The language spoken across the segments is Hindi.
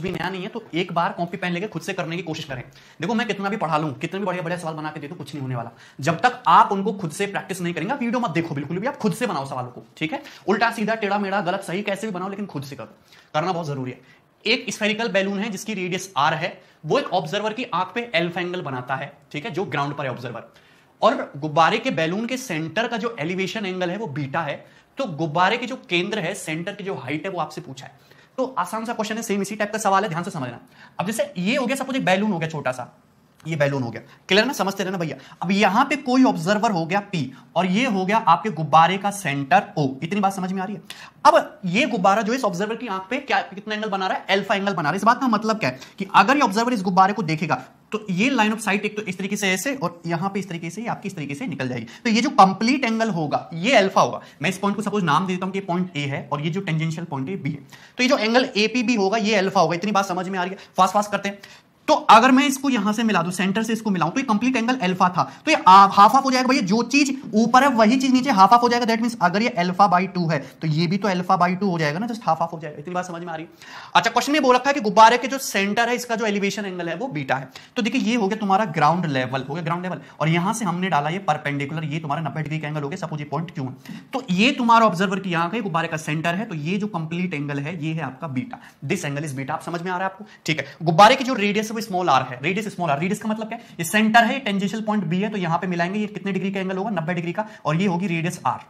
भी नया नहीं है, तो एक बार कॉपी पेन लेके खुद से करने की कोशिश करें। देखो मैं कितना भी पढ़ा लूं, कितने भी बढ़िया बढ़िया सवाल बना के दे दूं, कुछ नहीं होने वाला जब तक आप उनको खुद से प्रैक्टिस नहीं करेंगे। वीडियो मत देखो बिल्कुल भी, आप खुद से बनाओ सवालों को, ठीक है। उल्टा सीधा टेढ़ा मेढ़ा गलत सही कैसे भी बनाओ, लेकिन खुद से करो, करना बहुत जरूरी है। एक स्फेरिकल बैलून है जिसकी रेडियस r है, वो एक ऑब्जर्वर की आंख पे अल्फा एंगल बनाता है, ठीक है, जो ग्राउंड पर है ऑब्जर्वर। और गुब्बारे के बैलून के सेंटर का जो एलिवेशन एंगल है वो बीटा है। तो गुब्बारे के जो केंद्र है, सेंटर की जो हाइट है, वो आपसे पूछा है। तो आसान सा क्वेश्चन है, सेम इसी टाइप का सवाल है, ध्यान से समझना। अब जैसे ये हो गया, सपोज एक बैलून हो गया छोटा सा, ये बैलून हो गया, क्लियर ना, समझते रहना भैया। अब यहां पे कोई ऑब्जर्वर हो गया P, और ये हो गया आपके गुब्बारे का सेंटर O। इतनी बात समझ में आ रही है। अब ये गुब्बारा जो इस ऑब्जर्वर की आंख पे क्या कितना एंगल बना रहा है, अल्फा एंगल बना रहा है। इस बात का मतलब क्या है कि अगर ये ऑब्जर्वर इस गुब्बारे को देखेगा तो ये लाइन ऑफ साइट एक तो इस तरीके से ऐसे, और यहां पे इस तरीके से, आपकी इस तरीके से निकल जाएगी। तो ये जो कंप्लीट एंगल होगा ये अल्फा होगा। मैं इस पॉइंट को सपोज नाम दे देता हूं कि पॉइंट ए है, और ये जो टेंजेंशियल पॉइंट है बी है। तो ये जो एंगल एपीबी होगा ये अल्फा होगा। इतनी बात समझ में आ रही है, फास्ट फास्ट करते हैं। तो अगर मैं इसको यहां से मिला दूं, सेंटर से इसको मिलाऊं, तो ये कंप्लीट एंगल अल्फा था, तो ये हाफ हाफ हो जाएगा भैया। जो चीज ऊपर है वही चीज नीचे हाफ हाफ हो जाएगा। दैट मींस अगर ये अल्फा बाई 2 है तो ये भी तो अल्फा बाई 2 हो जाएगा ना, जस्ट हाफ हाफ हो जाएगा। इतनी बात समझ में आ रही है। अच्छा, क्वेश्चन में बोल रखा है कि गुब्बारे के जो सेंटर है इसका जो एलिवेशन एंगल है वो बीटा है। तो देखिए ये हो गया तुम्हारा ग्राउंड लेवल, हो गया ग्राउंड लेवल, और यहां से हमने डाला ये परपेंडिकुलर, ये तुम्हारा 90 डिग्री का एंगल हो गया। सपोज ये पॉइंट क्यों है, तो ये तुम्हारा ऑब्जर्वर की आंख है, गुब्बारे का सेंटर है, तो ये जो कंप्लीट एंगल है ये है आपका beta. This angle is beta. आप समझ में आ रहा है आपको, ठीक है। गुब्बारे की जो रेडियस है वो स्मॉल आर है, रेडियस स्मॉल आर। रेडियस का मतलब क्या है, ये सेंटर है, टेंजेंशियल पॉइंट बी है, तो यहां पे मिलाएंगे, ये कितने डिग्री का एंगल होगा, 90 डिग्री का, और ये होगी रेडियस आर।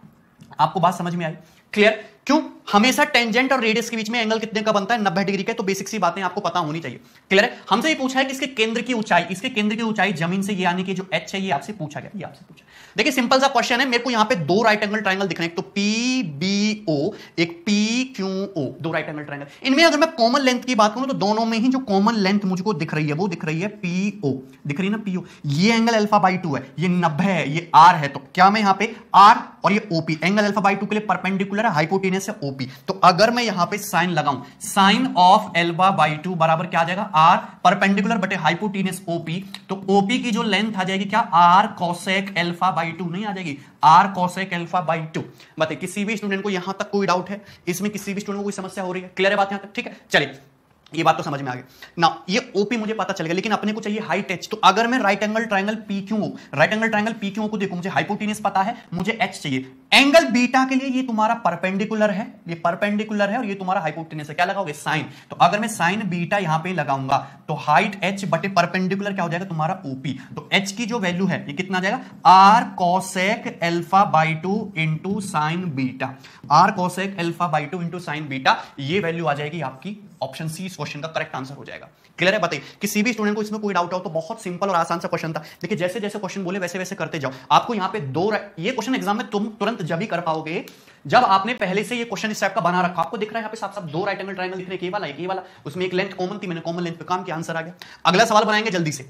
आपको बात समझ में आई, क्लियर। क्यों, हमेशा टेंजेंट और रेडियस के बीच में एंगल कितने का बनता है, 90 डिग्री का। तो बेसिक सी बातें आपको पता होनी चाहिए, क्लियर है। हमसे ये पूछा है कि इसके केंद्र की ऊंचाई, इसके केंद्र की ऊंचाई जमीन से, यानी कि जो h है ये आपसे पूछा गया, ये आपसे पूछा। देखिए सिंपल सा क्वेश्चन है, मेरे को यहां पे दो राइट एंगल ट्रायंगल दिख रहे हैं, एक तो PBO, एक PQO, दो राइट एंगल ट्रायंगल। इनमें अगर मैं कॉमन लेंथ की बात करूं तो दोनों में ही जो कॉमन लेंथ मुझको दिख रही है वो दिख रही है PO, दिख रही है ना PO। ये एंगल अल्फा बाई 2 है, ये 90 है, ये R है। तो क्या मैं यहां पे R और ये OP, एंगल अल्फा बाई 2 के लिए परपेंडिकुलर है, हाइपोटेनस है OP। तो अगर मैं यहां पे साइन लगाऊं, साइन ऑफ अल्फा बाई 2 बराबर क्या आ जाएगा, R परपेंडिकुलर बटे हाइपोटेनस OP। तो OP की जो लेंथ आ जाएगी क्या, R कोसेक अल्फा बाई 2 नहीं आ जाएगी, R कोसेक अल्फा बाई 2। बताइए किसी भी स्टूडेंट को यहां तक कोई डाउट है, इसमें किसी भी स्टूडेंट को कोई समस्या हो रही है, क्लियर है बात यहां तक, ठीक है। चलिए ये बात तो समझ में आ गई ना, ये ओपी मुझे पता चल गया, लेकिन अपने को चाहिए हाइट एच। तो अगर मैं right angle triangle PQO, right angle triangle PQO को देखूं, मुझे हाइपोटेनस पता है, मुझे एच चाहिए। एंगल बीटा के लिए ये तुम्हारा परपेंडिकुलर है, ये परपेंडिकुलर है, और ये तुम्हारा हाइपोटेनस है। क्या लगाओगे, साइन। तो अगर मैं साइन बीटा यहां पे लगाऊंगा तो हाइट h बटे परपेंडिकुलर क्या हो जाएगा तुम्हारा OP। तो h की जो वैल्यू है ये कितना आ जाएगा, R cosec alpha by 2 into sign beta, R cosec alpha by 2 into sign beta. ये वैल्यू आ जाएगी आपकी ऑप्शन सी, इस क्वेश्चन का करेक्ट आंसर हो जाएगा। क्लियर है, बताइए किसी भी स्टूडेंट को इसमें कोई डाउट हो तो बहुत सिंपल और आसान सा क्वेश्चन था। देखिए जैसे जैसे क्वेश्चन बोले वैसे वैसे करते जाओ। आपको यहां पे ये क्वेश्चन एग्जाम में तुम तुरंत जब ही कर पाओगे जब आपने पहले से ये क्वेश्चन इस टाइप का बना रखा। आपको दिख रहा है यहां पे साफ साफ दो राइट एंगल ट्रायंगल दिख रहे हैं, ये वाला, उसमें एक लेंथ कॉमन थी, मैंने कॉमन लेंथ पे काम किया, आंसर आ गया। अगला सवाल बनाएंगे जल्दी से।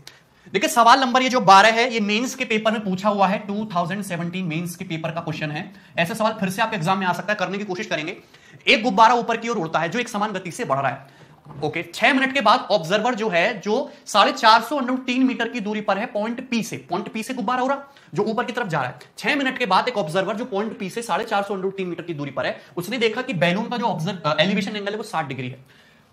देखिए सवाल नंबर ये जो 12 है, ये मेंस के पेपर में पूछा हुआ है, 2017 मेंस के पेपर का क्वेश्चन है। ऐसा सवाल फिर से आपके एग्जाम में आ सकता है, करने की कोशिश करेंगे। एक गुब्बारा ऊपर की ओर उड़ता है जो एक समान गति से बढ़ रहा है। ओके, 6 मिनट के बाद ऑब्जर्वर जो है, जो 450 मीटर की दूरी पर है पॉइंट P से गुब्बारा उड़ा जो ऊपर की तरफ जा रहा है। 6 मिनट के बाद एक ऑब्जर्वर जो पॉइंट P से 450 मीटर की दूरी पर है, उसने देखा कि बैलून का जो एलिवेशन एंगल है वो 60 डिग्री है।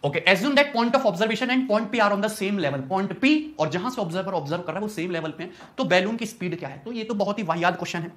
Okay, assume that point of observation and point P are on the same level. Point P और जहां से ऑब्जर्वर ऑब्जर्व कर रहा है वो सेम लेवल पे है, तो बैलून की स्पीड क्या है। तो ये तो बहुत ही वाहियात क्वेश्चन है।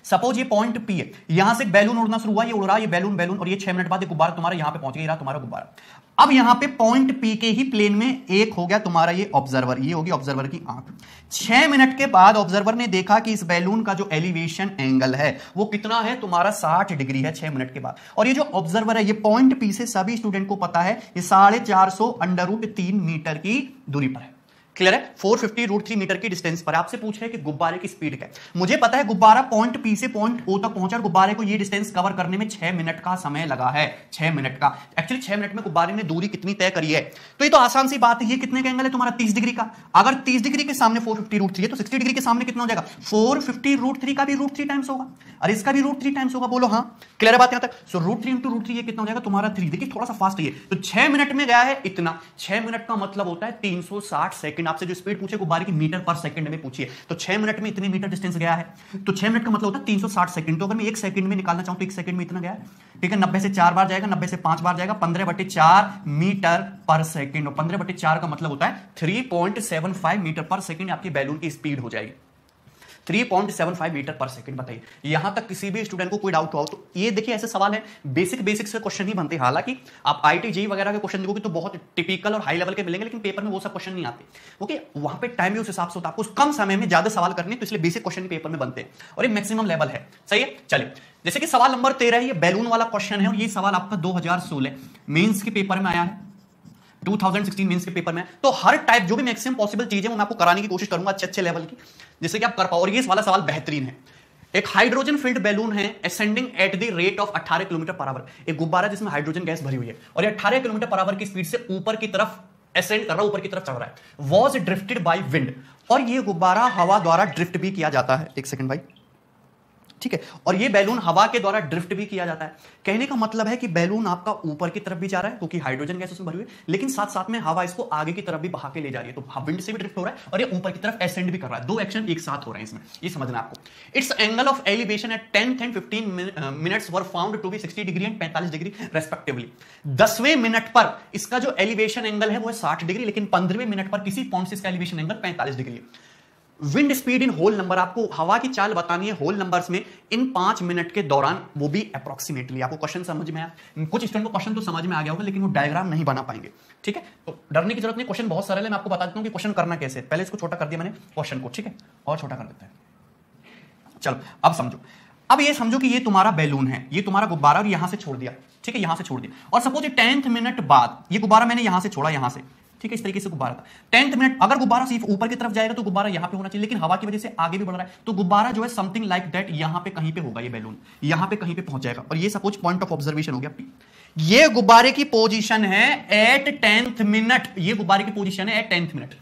सपोज ये पॉइंट P है, यहां से बैलून उड़ना शुरू हुआ, ये उड़ रहा है, ये बैलून, और ये 6 मिनट बाद ये गुब्बारा तुम्हारा यहां पे पहुंच गया, तुम्हारा गुब्बारा। अब यहां पे पॉइंट P के ही प्लेन में एक हो गया तुम्हारा ये ऑब्जर्वर, ये होगी ऑब्जर्वर की आंख। 6 मिनट के बाद ऑब्जर्वर ने देखा कि इस बैलून का जो एलिवेशन एंगल है वो कितना है तुम्हारा, 60 डिग्री है 6 मिनट के बाद। और ये जो ऑब्जर्वर है ये पॉइंट P से सभी स्टूडेंट को पता है ये 450 √3 मीटर की दूरी पर है। क्लियर है, 450 √3 मीटर की डिस्टेंस पर। आपसे पूछ रहे कि गुब्बारे की स्पीड क्या है। मुझे पता है गुब्बारा पॉइंट P से पॉइंट O तक पहुंचा, गुब्बारे को ये डिस्टेंस कवर करने में 6 मिनट का समय लगा है। 6 मिनट का, एक्चुअली 6 मिनट में गुब्बारे ने दूरी कितनी तय करी है। तो ये तो आसान सी बात है। ये कितने का एंगल है तुम्हारा, 30 डिग्री का। अगर 30 डिग्री के सामने 450 √3 है तो 60 डिग्री के सामने कितना हो जाएगा, 450 √3 का भी √3 टाइम्स होगा, और इसका भी √3 टाइम्स होगा। बोलो हाँ, क्लियर है बात यहां तक। सो √3 × √3 ये कितना हो जाएगा तुम्हारा 3। देखिए थोड़ा सा फास्ट है ये, तो 6 मिनट में गया है इतना। 6 मिनट का मतलब होता है 360 सेकंड सेकंड, आपसे जो स्पीड पूछे गुब्बारे की मीटर पर सेकंड में पूछिए, तो 6 मिनट में इतने मीटर डिस्टेंस गया है, तो 6 मिनट का मतलब होता है 360 सेकंड। तो अगर मैं 1 सेकंड में निकालना चाहूं तो 1 सेकंड में इतना गया है, ठीक है। 90 से 4 बार जाएगा, 90 से 5 बार जाएगा, 15/4 मीटर पर सेकंड, और 15/4 का मतलब होता है 3.75 मीटर पर सेकंड आपकी बैलून की स्पीड हो जाएगी। 3.75 मीटर पर सेकंड। बताइए यहां तक किसी भी स्टूडेंट को कोई डाउट हो तो ये देखिए ऐसे सवाल है, बेसिक से क्वेश्चन ही बनते हैं। हालांकि आप आईटी जेईई वगैरह के क्वेश्चन देखोगे तो बहुत टिपिकल और हाई लेवल के मिलेंगे, लेकिन पेपर में वो सब क्वेश्चन नहीं आते। ओके, वहां पे टाइम भी उस हिसाब से होता है, आपको कम समय में ज्यादा सवाल करने, तो इसलिए बेसिक क्वेश्चन पेपर में बनते हैं और ये मैक्सिमम लेवल है। सही है, चलिए जैसे कि सवाल नंबर 13 है, ये बैलून वाला क्वेश्चन है और ये सवाल आपका 2016 मेंस के पेपर में आया है, 2016 मेंस के पेपर में। तो हर टाइप जो भी मैक्सिमम पॉसिबल चीजें मैं आपको कराने की कोशिश करूंगा अच्छे लेवल की, जिससे कि आप कर पाओ। और ये वाला सवाल बेहतरीन है। एक हाइड्रोजन फिल्ड बैलून है ascending at the rate of 18 kilometre per hour. एक गुब्बारा जिसमें हाइड्रोजन गैस भरी हुई है और ये 18 किलोमीटर पर आवर की स्पीड से ऊपर की तरफ असेंड कर रहा है, ऊपर की तरफ चढ़ रहा है। वॉज ड्रिफ्टेड बाय विंड, और ये गुब्बारा हवा द्वारा ड्रिफ्ट भी किया जाता है। एक सेकंड भाई, ठीक है। और ये बैलून हवा के द्वारा ड्रिफ्ट भी किया जाता है। कहने का मतलब है कि बैलून आपका ऊपर की तरफ भी जा रहा है क्योंकि हाइड्रोजन गैस उसमें भरी हुई है, लेकिन साथ साथ में हवा इसको आगे की तरफ भी बहा के ले जा रही है। तो विंड से भी ड्रिफ्ट हो रहा है और ये ऊपर की तरफ एसेंड भी कर रहा है। दो एक्शन एक साथ हो रहे हैं इसमें, ये समझना आपको। It's angle of elevation at 10th and 15 minutes were found to be 60 degree and 45 degree respectively. 10वें मिनट पर इसका जो एलिवेशन एंगल है वो है 60 डिग्री, लेकिन 15वें मिनट पर किसी पॉइंट से इसका एलिवेशन एंगल 45 डिग्री है। Wind speed in whole number, आपको हवा की चाल बतानी है होल नंबर्स में इन 5 मिनट के दौरान, वो भी अप्रोक्सीमेटली। आपको क्वेश्चन समझ में आया? कुछ स्टूडेंट को क्वेश्चन तो समझ में आ गया होगा, लेकिन वो डायग्राम नहीं बना पाएंगे, ठीक है। तो डरने की जरूरत नहीं, क्वेश्चन बहुत सरल है। मैं आपको बता देता हूं कि क्वेश्चन करना कैसे। पहले इसको छोटा कर दिया मैंने क्वेश्चन को, ठीक है, और छोटा कर देते हैं। चलो अब समझो, अब ये समझो कि ये तुम्हारा बैलून है, ये तुम्हारा गुब्बारा, और यहां से छोड़ दिया, ठीक है, यहां से छोड़ दिया। और सपोज 10th मिनट बाद ये गुब्बारा मैंने यहां से छोड़ा, यहां से, ठीक है, इस तरीके से गुब्बारा था। 10th मिनट, अगर गुब्बारा सिर्फ ऊपर की तरफ जाएगा तो गुब्बारा यहां पे होना चाहिए, लेकिन हवा की वजह से आगे भी बढ़ रहा है, तो गुब्बारा जो है समथिंग लाइक दैट यहां पे कहीं पे होगा, ये बैलून यहां पे कहीं पे पहुंच जाएगा। और ये सपोज पॉइंट ऑफ ऑब्जर्वेशन हो गया, ये गुब्बारे की पोजीशन है एट 10th मिनट, ये गुब्बारे की पोजीशन है एट 10th मिनट।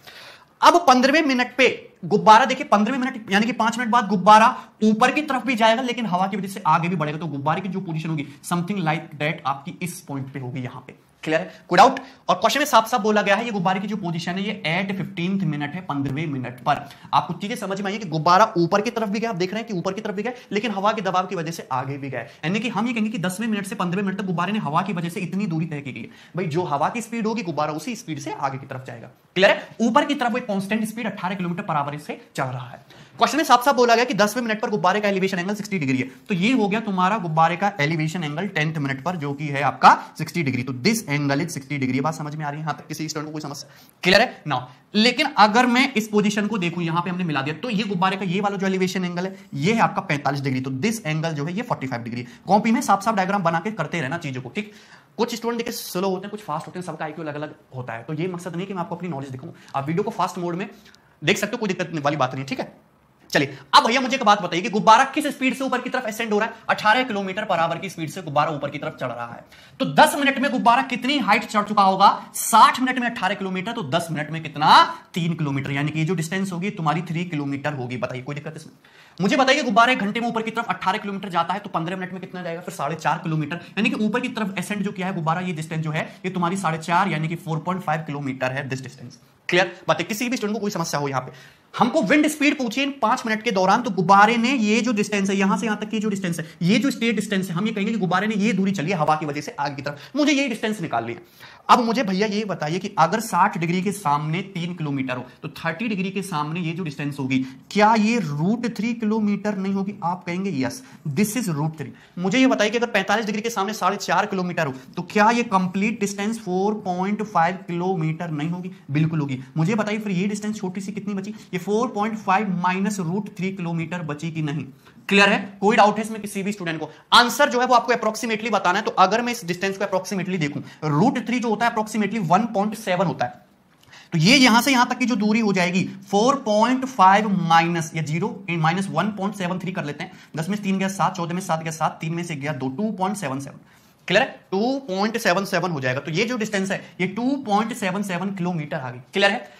अब 15वें मिनट पे गुब्बारा, देखिए 15वें मिनट यानी कि 5 मिनट बाद गुब्बारा ऊपर की तरफ भी जाएगा, लेकिन हवा की वजह से आगे भी बढ़ेगा, तो गुब्बारे की जो पोजीशन होगी समथिंग लाइक दैट आपकी इस पॉइंट पे होगी, यहां पे। क्लियर है, कोई डाउट? और क्वेश्चन में साफ साफ बोला गया है ये गुब्बारे की जो पोजीशन है ये एट 15th मिनट है, 15वें मिनट पर। आपको चीजें समझ में आई कि गुब्बारा ऊपर की तरफ भी गया, आप देख रहे हैं कि ऊपर की तरफ भी गया, लेकिन हवा के दबाव की वजह से आगे भी गया। यानी कि हम ये कहेंगे कि 10वें मिनट से 15वें मिनट तक गुब्बारे ने हवा की वजह से इतनी दूरी तय की गई है। भाई जो हवा की स्पीड होगी गुब्बारा उसी स्पीड से आगे की तरफ जाएगा। क्लियर है, ऊपर की तरफ वो constant speed 18 kilometre per hour से चल रहा है। क्वेश्चन में साफ साफ बोला गया कि 10वें मिनट पर गुब्बारे का एलिवेशन एंगल 60 डिग्री है। तो ये हो गया तुम्हारा गुब्बारे का एलिवेशन एंगल 10th मिनट पर, जो कि है आपका 60 डिग्री। तो दिस एंगल इज 60 डिग्री। बात समझ में आ रही है? यहां तक किसी स्टूडेंट को कोई समस्या? क्लियर है नाउ। लेकिन अगर मैं इस पोजीशन को देखूं, यहां पे हमने मिला दिया, तो ये गुब्बारे का ये वाला जो एलिवेशन एंगल है ये है आपका 45 डिग्री। तो दिस एंगल जो है ये 45 डिग्री। कॉपी में साफ साफ डायग्राम बना के करते रहना चीजों को, ठीक। कुछ स्टूडेंट देखिए स्लो होते हैं, कुछ फास्ट होते हैं, सबका आईक्यू अलग अलग होता है। तो ये मकसद नहीं कि मैं आपको अपनी नॉलेज दिखाऊं, आप वीडियो को फास्ट मोड में देख सकते हो, कोई दिक्कत वाली बात नहीं, ठीक है। चलिए अब भैया मुझे एक बात बताइए कि गुब्बारा किस स्पीड से ऊपर की तरफ असेंड हो रहा है? 18 किलोमीटर पर आवर की स्पीड से गुब्बारा ऊपर की तरफ चढ़ रहा है। तो 10 मिनट में गुब्बारा कितनी हाइट चढ़ चुका होगा? 60 मिनट में 18 किलोमीटर, तो 10 मिनट में कितना? 3 किलोमीटर। यानी कि जो डिस्टेंस होगी तुम्हारी 3 किलोमीटर होगी। बताइए कोई दिक्कत इसमें? मुझे बताइए गुब्बारा 1 घंटे में ऊपर की तरफ 18 किलोमीटर जाता है, तो 15 मिनट में कितना जाएगा? फिर 4.5 किलोमीटर। यानी कि ऊपर की तरफ असेंड जो किया है गुब्बारा, ये डिस्टेंस जो है ये तुम्हारी 4.5 यानी कि 4.5 किलोमीटर है दिस डिस्टेंस। क्लियर बात है? किसी भी स्टूडेंट को कोई समस्या हो, यहां पे हमको विंड स्पीड पूछिए इन 5 मिनट के दौरान, तो गुब्बारे ने ये जो डिस्टेंस है यहां से यहां तक की जो डिस्टेंस है, ये जो स्टेट डिस्टेंस है, हम ये कहेंगे कि गुब्बारे ने ये दूरी चली है हवा की वजह से आगे की तरफ, मुझे ये डिस्टेंस निकालनी है। अब मुझे भैया ये बताइए कि अगर 60 डिग्री के सामने 3 किलोमीटर हो, तो 30 डिग्री के सामने ये जो डिस्टेंस होगी, क्या ये √3 किलोमीटर नहीं होगी? आप कहेंगे यस, दिस इज √3। मुझे ये बताइए कि अगर 45 डिग्री के सामने 4.5 किलोमीटर हो, तो क्या ये कंप्लीट डिस्टेंस 4.5 किलोमीटर नहीं होगी? बिल्कुल होगी। मुझे बताइए फिर ये डिस्टेंस छोटी सी कितनी बची? ये 4.5 माइनस √3 किलोमीटर बची कि नहीं? क्लियर है? कोई डाउट है इसमें किसी भी स्टूडेंट को? आंसर जो है वो आपको अप्रोक्सीमेटली बताना है। तो अगर मैं इस डिस्टेंस को अप्रोक्सीमेटली देखूं, √3 जो होता है अप्रोक्सीमेटली 1.7 होता है, तो ये यहां से यहां तक की जो दूरी हो जाएगी 4.5 माइनस या 0 माइनस 1.73 कर लेते हैं। 10 में 3 गया 7, 14 में 7 गया 7, 3 में से गया 2, 2.77। क्लियर है? 2.77 हो जाएगा। तो ये जो डिस्टेंस है ये 2.77 किलोमीटर आ गई। क्लियर है?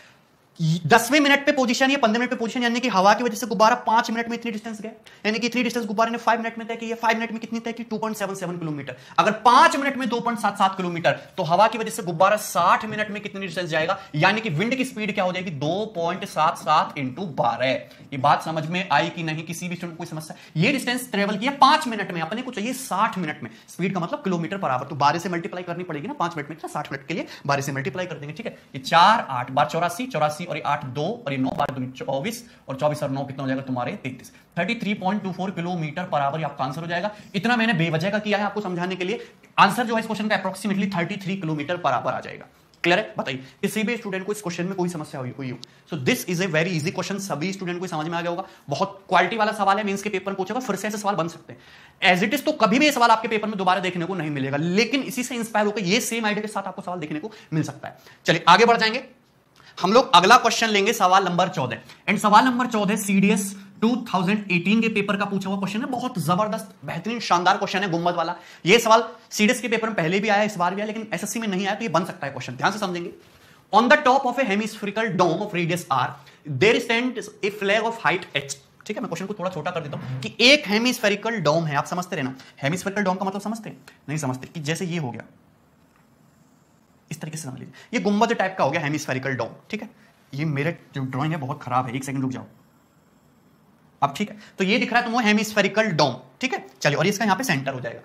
10वें मिनट पे पोजीशन या 15 मिनट पे पोजीशन, यानी कि हवा की वजह से गुब्बारा 5 मिनट में इतनी डिस्टेंस गया, यानी कि इतनी डिस्टेंस गुब्बारे ने 5 मिनट में तय की है। 5 मिनट में कितनी तय की? 2.77 किलोमीटर। अगर 5 मिनट में 2.77 किलोमीटर, तो हवा की वजह से गुब्बारा 60 मिनट में कितनी डिस्टेंस जाएगा, यानी कि विंड की स्पीड क्या हो जाएगी? 2.77 इंटू 12। ये बात समझ में आई कि नहीं? किसी भी स्टूडेंट को कोई समस्या? ये डिस्टेंस ट्रेवल किया 5 मिनट में, अपने को चाहिए 60 मिनट में। स्पीड का मतलब किलोमीटर पर आवर, तो 12 से मल्टीप्लाई करनी पड़ेगी ना, 5 मिनट में 60 मिनट के लिए 12 से मल्टीप्लाई कर देंगे। ठीक है, ये 4 8 बार 84, 84 और 8 2 और ये 9 बार 24 और 24 और 9 कितना हो जाएगा तुम्हारे? 33। 33.24 किलोमीटर पर आवर आपका आंसर हो जाएगा। इतना मैंने बेवजह का किया है आपको समझाने के लिए। आंसर जो है इस क्वेश्चन का अप्रोक्सीमेटली 33 किलोमीटर पर आवर आ जाएगा। क्लियर है? बताइए किसी भी स्टूडेंट को इस क्वेश्चन में कोई समस्या हुई हो? So this is a very easy question, सभी स्टूडेंट को समझ में आ गया होगा। बहुत क्वालिटी वाला सवाल है, मेंस के पेपर में पूछेगा, फिर से ऐसे सवाल बन सकते हैं। एज इट इज तो कभी भी ये सवाल आपके पेपर में दोबारा देखने को नहीं मिलेगा, लेकिन इसी से इंस्पायर होकर ये सेम आइडिया के साथ आपको सवाल देखने को मिल सकता है। चलिए आगे बढ़ जाएंगे, हम लोग अगला क्वेश्चन लेंगे, सवाल नंबर 14। एंड सवाल नंबर 14 सीडीएस 2018 के पेपर का पूछा हुआ क्वेश्चन है। बहुत जबरदस्त बेहतरीन शानदार क्वेश्चन है, गुम्बद वाला। ये सवाल सीडीएस के पेपर में पहले भी आया, इस बार भी आया, लेकिन एसएससी में नहीं आया, तो ये बन सकता है क्वेश्चन। ध्यान से समझेंगे। On the top of a hemispherical dome of radius r there stands a flag of height h। ठीक है, मैं क्वेश्चन को थोड़ा छोटा कर देता हूं कि एक हेमिस्फेरिकल डोम है, आप समझते रहना। हेमिस्फेरिकल डोम का मतलब समझते हैं? नहीं समझते? कि जैसे ये हो गया, इस तरीके से समझ लीजिए, ये गुम्बद टाइप का हो गया हेमिस्फेरिकल डोम। ठीक है, ये मेरे जो ड्राइंग है बहुत खराब है, एक सेकंड रुक जाओ। अब ठीक है, तो ये दिख रहा है तुमको हेमिस्फेरिकल डोम। ठीक है, चलिए, और इसका यहां पे सेंटर हो जाएगा।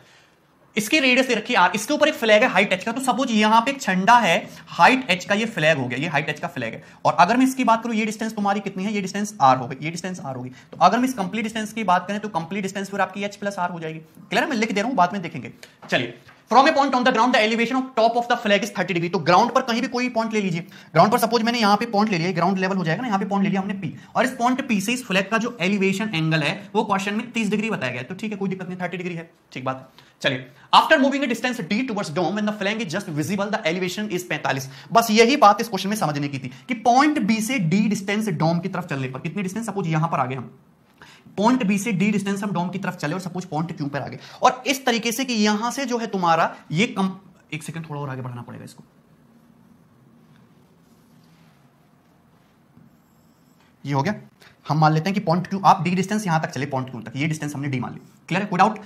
इसकी रेडियस दे रखी है आर, इसके ऊपर एक फ्लैग है हाइट h का। तो सपोज यहां पे एक झंडा है हाइट h का, ये फ्लैग हो गया, ये हाइट h का फ्लैग है। और अगर मैं इसकी बात करूं, ये डिस्टेंस तुम्हारी कितनी है? ये डिस्टेंस r हो गई, ये डिस्टेंस r होगी। तो अगर मैं इस कंप्लीट डिस्टेंस की बात करें तो कंप्लीट डिस्टेंस फिर आपकी h प्लस r हो जाएगी। क्लियर है? मैं लिख दे रहा हूं, बाद में देखेंगे। चलिए, from a point on the ground the elevation of top of the flag is 30 degree. तो ग्राउंड पर कहीं भी कोई पॉइंट ले लीजिए। ग्राउंड पर सपोज मैंने यहां पे पॉइंट ले लिया, ग्राउंड लेवल हो जाएगा ना, यहां पे पॉइंट ले लिया हमने P, और इस पॉइंट P से इस फ्लैग का जो एलिवेशन एंगल है वो क्वेश्चन में 30 डिग्री बताया गया है। तो ठीक है, कोई दिक्कत नहीं, 30 डिग्री है, ठीक बात। चलिए, after moving a distance d towards dome when the flag is just visible the elevation is 45। बस यही बात इस क्वेश्चन में समझने की थी कि पॉइंट B से D डिस्टेंस डोम की तरफ चलने पर कितनी डिस्टेंस, सपोज यहां पर आ गए हम, पॉइंट बी से डी डिस्टेंस हम डोम की तरफ चले और सपोज पॉइंट क्यू पर आ गए, और इस तरीके से कि यहां से जो है तुम्हारा ये एक सेकंड थोड़ा और आगे बढ़ाना पड़ेगा इसको, ये हो गया। हम मान लेते हैं कि पॉइंट क्यू, आप डी डिस्टेंस यहां तक चले, पॉइंट क्यू तक, ये डिस्टेंस हमने डी मान ली। क्लियर है? कोई डाउट?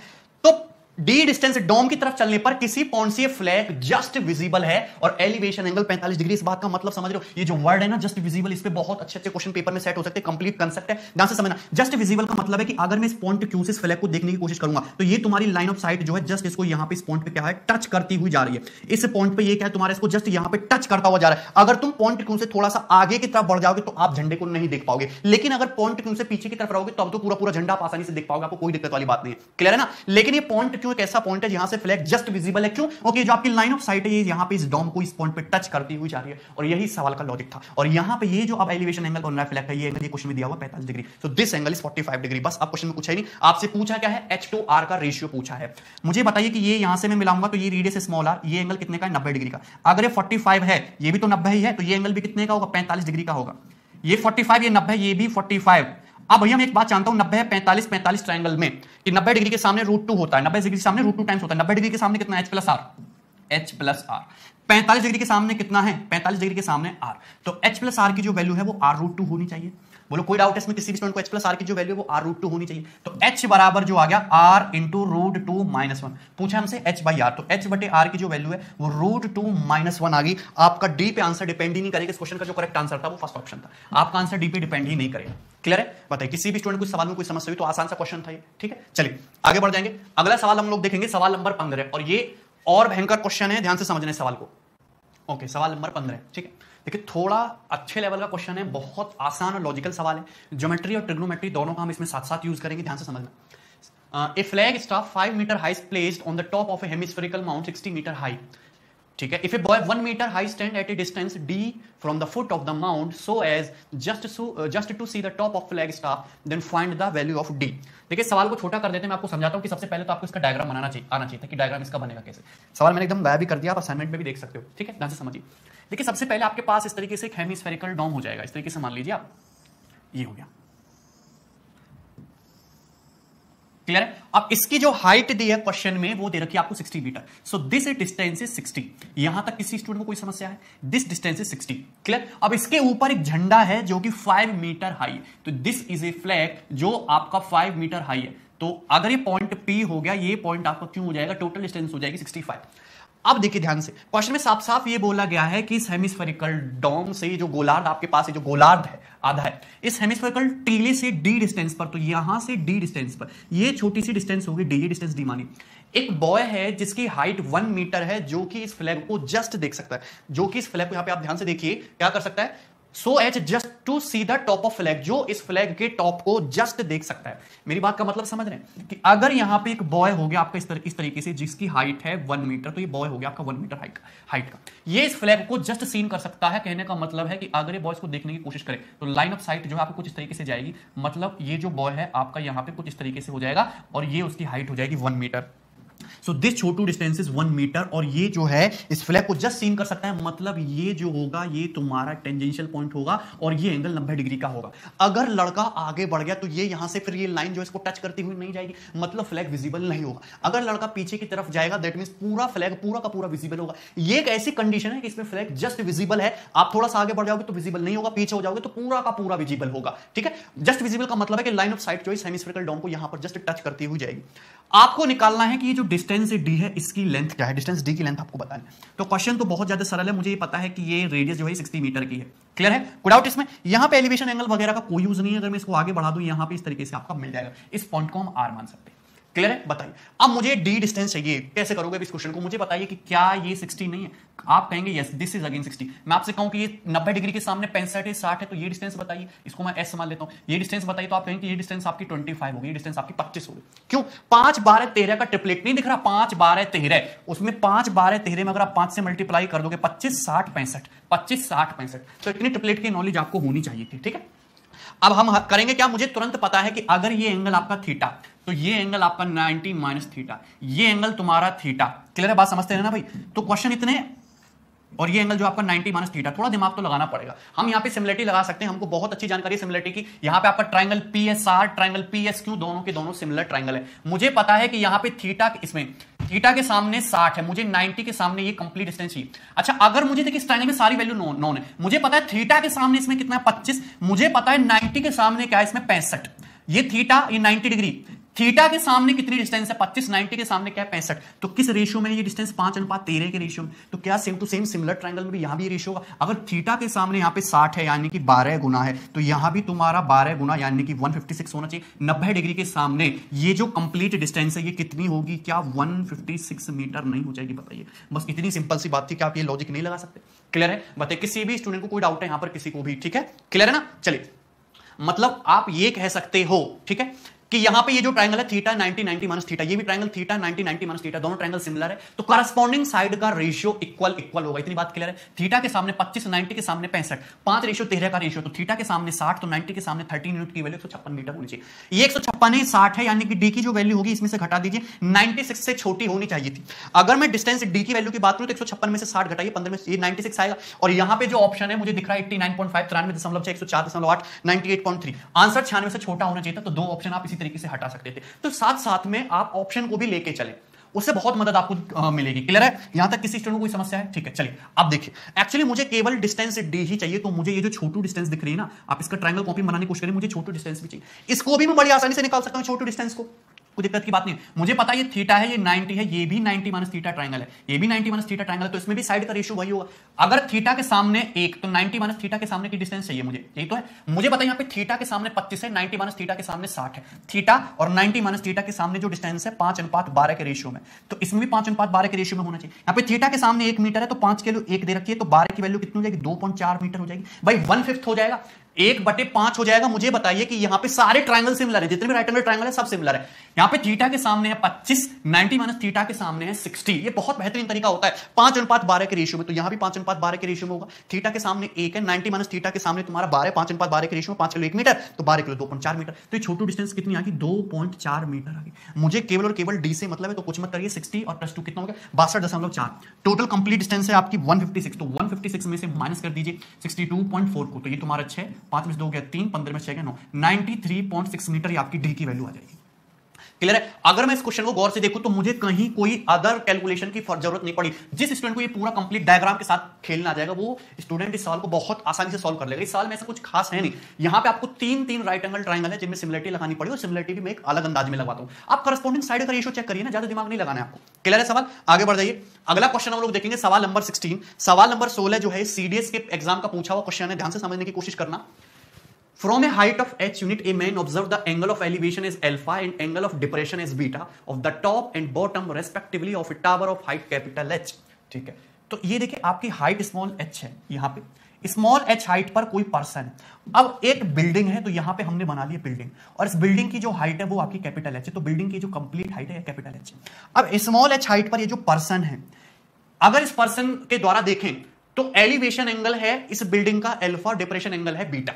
तो डी डिस्टेंस डोम की तरफ चलने पर किसी पॉइंट से फ्लैग जस्ट विजिबल है और एलिवेशन एंगल 45 डिग्री। इस बात का मतलब समझ रहे हो? ये जो वर्ड है ना जस्ट विजिबल, इस पे बहुत अच्छे क्वेश्चन पेपर में सेट हो सकते हैं, कंप्लीट कांसेप्ट है, ध्यान से समझना। जस्ट विजिबल का मतलब है कि अगर मैं इस पॉइंट क्यू से इस फ्लैग को देखने की कोशिश करूंगा तो ये तुम्हारी लाइन ऑफ साइट जो है जस्ट इसको यहां पे इस पॉइंट पे क्या है, टच करती हुई जा रही है। इस पॉइंट पे ये क्या है तुम्हारा, इसको जस्ट यहां पे टच करता हुआ जा रहा है। अगर तुम पॉइंट क्यू से थोड़ा सा आगे की तरफ बढ़ जाओगे तो आप झंडे को नहीं देख पाओगे, लेकिन अगर पॉइंट क्यू से पीछे की तरफ रहोगे तो अब तो पूरा झंडा आप आसानी से देख पाओगे, आपको कोई दिक्कत वाली बात नहीं है। क्लियर है ना? लेकिन ये पॉइंट क्यू एक ऐसा पॉइंट है जहां से फ्लैग जस्ट विजिबल है। क्यों? ओके, जो आपकी लाइन ऑफ साइट है ये यहां पे इस डोम को इस पॉइंट पे टच करती हुई जा रही है, और यही सवाल का लॉजिक था। और यहां पे ये जो अब एलिवेशन एंगल बन रहा है फ्लैग का, ये एंगल ये क्वेश्चन में दिया हुआ 45 degree, so this angle is 45 degree. बस आप क्वेश्चन में पूछा ही नहीं, आपसे पूछा क्या है, h to r का रेशियो पूछा है। मुझे बताइए कि ये यहां से मैं मिलाऊंगा तो ये रेडियस स्मॉल r, ये एंगल कितने का है, 90 डिग्री का। अगर ये 45 है, ये भी तो 90 ही है, तो ये एंगल भी कितने का होगा, 45 डिग्री का होगा। ये 45, ये 90, ये भी 45। अब भैया मैं एक बात जानता हूं, 90 है 45, 45 ट्रायंगल में कि 90 डिग्री के सामने √2 होता है, 90 डिग्री के सामने √2 टाइम्स होता है। 90 डिग्री के सामने कितना है, h प्लस r। 45 डिग्री के सामने कितना है, 45 डिग्री के सामने r, तो h प्लस r की जो वैल्यू है वो r√2 होनी चाहिए। बोलो कोई डाउट है इसमें? किसी भी स्टूडेंट को h प्लस r की जो वैल्यू है वो r√2 होनी चाहिए। तो h बराबर जो आ गया r इंटू √2 -1। पूछा हमसे h बाई r, तो h बटे r की जो वैल्यू है वो √2 -1 आ गई। आपका डी पे आंसर डिपेंड ही नहीं करेगा। इस क्वेश्चन का जो करेक्ट आंसर था वो फर्स्ट ऑप्शन था, आपका आंसर डी पे डिपेंड ही नहीं करेगा। क्लियर है? बताइए किसी भी स्टूडेंट को सवाल में कोई समस्या हुई तो आसान सा क्वेश्चन था ये। ठीक है, चलिए आगे बढ़ जाएंगे। अगला सवाल हम लोग देखेंगे, सवाल नंबर 15, और ये और भयंकर क्वेश्चन है, ध्यान से समझना सवाल को। ओके, सवाल नंबर 15, ठीक है। देखिए थोड़ा अच्छे लेवल का क्वेश्चन है, बहुत आसान और लॉजिकल सवाल है। ज्योमेट्री और ट्रिग्नोमेट्री दोनों का हम इसमें साथ साथ यूज करेंगे, ध्यान से समझना। A flag staff 5 metre high placed on the top of a hemispherical mount 60 metre high. ठीक है, if a boy 1 metre high stand at a distance d from the foot of the mount so as just to see the top of flag staff then find the value of d। देखिए सवाल को छोटा कर देते हैं, मैं आपको समझाता हूं कि सबसे पहले तो आपको इसका डायग्राम बनाना आना चाहिए था कि डायग्राम इसका बनेगा कैसे। सवाल मैंने एकदम गायब भी कर दिया, आप असाइनमेंट में भी देख सकते हो। ठीक है, ध्यान से समझिए। देखिए सबसे पहले आपके पास इस तरीके से एक हेमिस्फेरिकल डोम हो जाएगा, इस तरीके से मान लीजिए आप, ये हो गया। क्लियर है। अब इसकी जो हाइट दी है क्वेश्चन में वो दे रखी है आपको 60 metre. So this distance is 60। यहां तक किसी स्टूडेंट को कोई समस्या है? This distance is 60। क्लियर। अब इसके ऊपर एक झंडा है जो कि 5 मीटर हाई है, तो दिस इज ए फ्लैग जो आपका 5 मीटर हाई है। तो अगर ये पॉइंट P हो गया, ये पॉइंट आपका क्यों हो जाएगा, टोटल डिस्टेंस हो जाएगी 65। अब देखिए ध्यान से, क्वेश्चन में साफ साफ ये बोला गया है कि इस हेमिस्फेरिकल डोम से जो गोलार्ध आपके पास है, जो गोलार्ध है आधा है, इस हेमिस्फेरिकल टीले से D डिस्टेंस पर, तो यहां से D डिस्टेंस पर ये छोटी सी डिस्टेंस होगी D, ये डिस्टेंस D मानी। एक बॉय है जिसकी हाइट 1 मीटर है, जो कि इस फ्लैग को जस्ट देख सकता है, जो कि इस फ्लैग को यहां पे आप ध्यान से देखिए क्या कर सकता है, so as just to see the top of flag, जो इस फ्लैग के टॉप को जस्ट देख सकता है। मेरी बात का मतलब समझ रहे हैं कि अगर यहां पे एक बॉय हो गया आपका इस तरीके से, जिसकी हाइट है 1 मीटर, तो ये बॉय हो गया आपका 1 मीटर हाइट का, ये इस फ्लैग को जस्ट सीन कर सकता है। कहने का मतलब है कि अगर ये बॉय को देखने की कोशिश करे तो लाइन ऑफ साइट जो है आपको कुछ इस तरीके से जाएगी, मतलब ये जो बॉय है आपका यहां पे कुछ इस तरीके से हो जाएगा और ये उसकी हाइट हो जाएगी 1 मीटर। सो दिस छोटू डिस्टेंस इज 1 मीटर, और ये जो है इस फ्लैग को जस्ट सीन कर सकता है, मतलब ये जो होगा ये तुम्हारा टेंजेंशियल पॉइंट होगा और ये एंगल 90 डिग्री का होगा। अगर लड़का आगे बढ़ गया तो ये यहां से फिर ये लाइन जो इसको टच करती हुई नहीं जाएगी, मतलब फ्लैग विजिबल नहीं होगा। अगर लड़का पीछे की तरफ जाएगा दैट मींस पूरा फ्लैग पूरा का पूरा विजिबल होगा। ये एक ऐसी कंडीशन है कि इसमें फ्लैग जस्ट विजिबल है, आप थोड़ा सा आगे बढ़ जाओगे तो विजिबल नहीं होगा, पीछे हो जाओगे तो पूरा का पूरा विजिबल होगा। ठीक है, जस्ट विजिबल का मतलब है कि लाइन ऑफ साइट जो इस हेमिस्फेरिकल डोम को यहां पर जस्ट टच करती हुई जाएगी। आपको निकालना है कि ये जो डिस्टेंस D है इसकी लेंथ क्या है, डिस्टेंस D की लेंथ आपको बताना है। तो क्वेश्चन तो बहुत ज्यादा सरल है, मुझे ये पता है कि ये रेडियस जो है 60 मीटर की है। क्लियर है, कोई डाउट इसमें? यहां पे एलिवेशन एंगल वगैरह का कोई यूज नहीं है, अगर मैं इसको आगे बढ़ा दूं यहां पे इस तरीके से आपका मिल जाएगा, इस पॉइंट को हम R मान सकते हैं। क्लियर है, बताइए अब मुझे D डिस्टेंस चाहिए, कैसे करोगे इस क्वेश्चन को? मुझे बताइए कि क्या ये 60 नहीं है? आप कहेंगे यस दिस इज अगेन 60। मैं आपसे कहूं कि ये 90 डिग्री के सामने 65 है 60 है, तो ये डिस्टेंस बताइए, इसको मैं S मान लेता हूं, ये डिस्टेंस बताइए, तो आप कहेंगे ये डिस्टेंस आपकी 25 होगी, ये डिस्टेंस आपकी 25 होगी। क्यों? 5 12 13 का ट्रिपलेट नहीं दिख रहा, 5 12 13, उसमें 5 12 13 में अगर आप 5 से मल्टीप्लाई कर दोगे 25 60 65, 25 60 65, तो इतनी ट्रिपलेट की नॉलेज आपको होनी चाहिए थी। ठीक है, अब हम करेंगे क्या, मुझे तुरंत पता है कि अगर ये एंगल आपका थीटा, तो ये एंगल आपका 90 माइनस थीटा, ये एंगल तुम्हारा थीटा। क्लियर है, बात समझते हैं ना भाई? तो क्वेश्चन इतने, और ये एंगल जो आपका 90 माइनस थीटा, थोड़ा दिमाग तो लगाना पड़ेगा। हम यहाँ पे सिमिलरिटी लगा सकते हैं, हमको बहुत अच्छी जानकारी सिमिलरिटी की। यहाँ पे आपका ट्रायंगल PSR, ट्रायंगल PSQ, दोनों के दोनों सिमिलर ट्रायंगल है। मुझे पता है कि यहाँ पे थीटा, इसमें थीटा के सामने 60 है, मुझे 90 के सामने ये कंप्लीट डिस्टेंस चाहिए। अच्छा, अगर मुझे देखिए इस ट्रायंगल में सारी वैल्यू नोन है, मुझे पता है थीटा के सामने इसमें कितना है 25, मुझे पता है 90 के सामने क्या है इसमें 65, ये थीटा ये 90 डिग्री, थीटा के सामने कितनी डिस्टेंस है 25, 90 के सामने क्या है 65, तो किस रेशियो में ये डिस्टेंस 5:13 के रेशियो में। तो क्या same to same similar triangle में भी यहां भी ये रेशियो होगा। अगर थीटा के सामने यहां पे 60 है यानी कि 12 गुना है, तो यहां भी तुम्हारा 12 गुना यानी कि 156 होना चाहिए। 90 डिग्री के सामने ये जो कंप्लीट डिस्टेंस है ये कितनी होगी, क्या 156 मीटर नहीं हो जाएगी? बताइए, बस इतनी सिंपल सी बात थी कि आप ये लॉजिक नहीं लगा सकते। क्लियर है, बताइए किसी भी स्टूडेंट को कोई डाउट है यहां पर, किसी को भी? ठीक है, क्लियर है ना? चलिए, मतलब आप ये कह सकते हो, ठीक है, कि यहां पे ये जो ट्रायंगल है थीटा 90 90 माइनस थीटा, ये भी ट्रायंगल थीटा 90 90 माइनस थीटा, दोनों ट्रायंगल सिमिलर है, तो करस्पॉन्डिंग साइड का रेशियो इक्वल होगा। इतनी बात क्लियर है? थीटा के सामने 25, 90 के सामने 65, 5:13 का रेशियो, तो थीटा के सामने 60, तो 90 के सामने 13 यूनिट की वैल्यू 156 मीटर होनी चाहिए। ये 156 है, 60 है, यानी कि डी की जो वैल्यू होगी इसमें से घटा दीजिए, 96 से छोटी होनी चाहिए थी। अगर मैं डिस्टेंस डी की वैल्यू की बात करूं तो 156 में से 60 घटाइए 15 में ये 96 आएगा, और यहां पे जो ऑप्शन है मुझे दिख रहा है 89.5, 93.6, 104.8, 98.3, आंसर 96 से छोटा होना चाहिए था। तो दो ऑप्शन आप इसी तरीके से हटा सकते थे। तो साथ साथ में आप ऑप्शन को भी लेके चले, उससे बहुत मदद आपको मिलेगी। क्लियर है, यहां तक किसी स्टूडेंट को कोई समस्या है? ठीक है, चलिए अब देखिए, एक्चुअली मुझे केवल डिस्टेंस डी ही चाहिए, तो मुझे ये जो छोटू डिस्टेंस दिख रही है ना, आप इसका ट्रायंगल कॉपी बनाने की कोशिश करें, मुझे छोटू डिस्टेंस भी चाहिए। इसको भी मैं बड़ी आसानी से निकाल सकता हूं, छोटू डिस्टेंस को, कोई दिक्कत की बात नहीं। मुझे पता है ये थीटा है, ये 90 है, ये भी 90 माइनस थीटा ट्रायंगल है, ये भी 90 माइनस थीटा ट्रायंगल है, तो इसमें भी साइड का रेशियो वही होगा। अगर थीटा के सामने 1, तो 90 माइनस थीटा के सामने की डिस्टेंस चाहिए मुझे, यही तो है। मुझे पता है यहाँ पे थीटा के सामने 25 है, 90 माइनस थीटा के सामने 60 है, थीटा और 90 माइनस थीटा के सामने जो डिस्टेंस है 5:12 के रेशियो में, तो इसमें भी 5:12 के रेशियो में होना चाहिए। यहाँ पे थीटा के सामने 1 मीटर है, तो 5 के लिए 1 दे रखी है, तो 12 की वैल्यू कितनी हो जाएगी, 2.4 मीटर हो जाएगी। भाई 1/5 हो जाएगा, 1/5 हो जाएगा। मुझे बताइए कि यहां पे सारे ट्रायंगल सिमिलर है, जितने भी राइट एंगल ट्रायंगल है सब सिमिलर है। यहां पे थीटा के सामने है 25, 90 माइनस थीटा के सामने है 60। ये बहुत बेहतरीन तरीका होता है 5:12 के रेशियो में, तो यहां भी 5:12 के रेशियो में होगा। थीटा के सामने 1 है, 90 माइनस थीटा के सामने तुम्हारा 12, 5:12 के रेशियो में, 5 किलो 1 मीटर, तो 12 किलो 2.4 मीटर। तो ये छोटू डिस्टेंस कितनी आ गई, 2.4 मीटर आ गई। मुझे केवल और केवल डी से मतलब है, तो कुछ मत करिए, 60 और +2 कितना हो गया, 62.4। टोटल कंप्लीट डिस्टेंस है आपकी 156, तो 156 में से माइनस कर दीजिए 62.4 को, तो ये तुम्हारा 6, 5 में से 2 गया 3, 15 में 6 9, 93.6 मीटर ये आपकी डी की वैल्यू आ जाएगी। क्लियर है? अगर मैं इस क्वेश्चन को गौर से देखूं तो मुझे कहीं कोई अदर कैलकुलेशन की जरूरत नहीं पड़ी। जिस स्टूडेंट को ये पूरा कंप्लीट डायग्राम के साथ खेलना आ जाएगा वो स्टूडेंट इस सवाल को बहुत आसानी से सॉल्व कर लेगा। इस साल में ऐसा कुछ खास है नहीं। यहां पे आपको तीन राइट एंगल ट्रायंगल है जिनमें सिमिलरिटी लगानी पड़ी और सिमिलरिटी भी मैं एक अलग अंदाज में लगाता हूं। आप करस्पॉन्डिंग साइड का रेशियो चेक करिए ना, ज्यादा दिमाग नहीं लगाना है आपको। क्लियर है सवाल? आगे बढ़ जाइए। अगला क्वेश्चन हम लोग देखेंगे सवाल नंबर 16। सवाल नंबर 16 जो है सीडीएस के एग्जाम का पूछा हुआ क्वेश्चन है, ध्यान से समझने की कोशिश करना। From a height of h unit, a man observed the angle of elevation is alpha and angle of depression is beta of the top and bottom respectively of a tower of height capital H। ठीक है, तो ये देखिए आपकी हाइट स्मॉल h है, यहाँ पे स्मॉल h हाइट पर कोई पर्सन। अब एक बिल्डिंग है तो यहाँ पे हमने बना लिया बिल्डिंग, और इस बिल्डिंग की जो हाइट है वो आपकी कैपिटल h है, तो बिल्डिंग की जो कंप्लीट हाइट है कैपिटल h। अब स्मॉल h हाइट पर ये जो पर्सन है, अगर इस पर्सन के द्वारा देखें तो एलिवेशन एंगल है इस बिल्डिंग का अल्फा, डिप्रेशन एंगल है beta.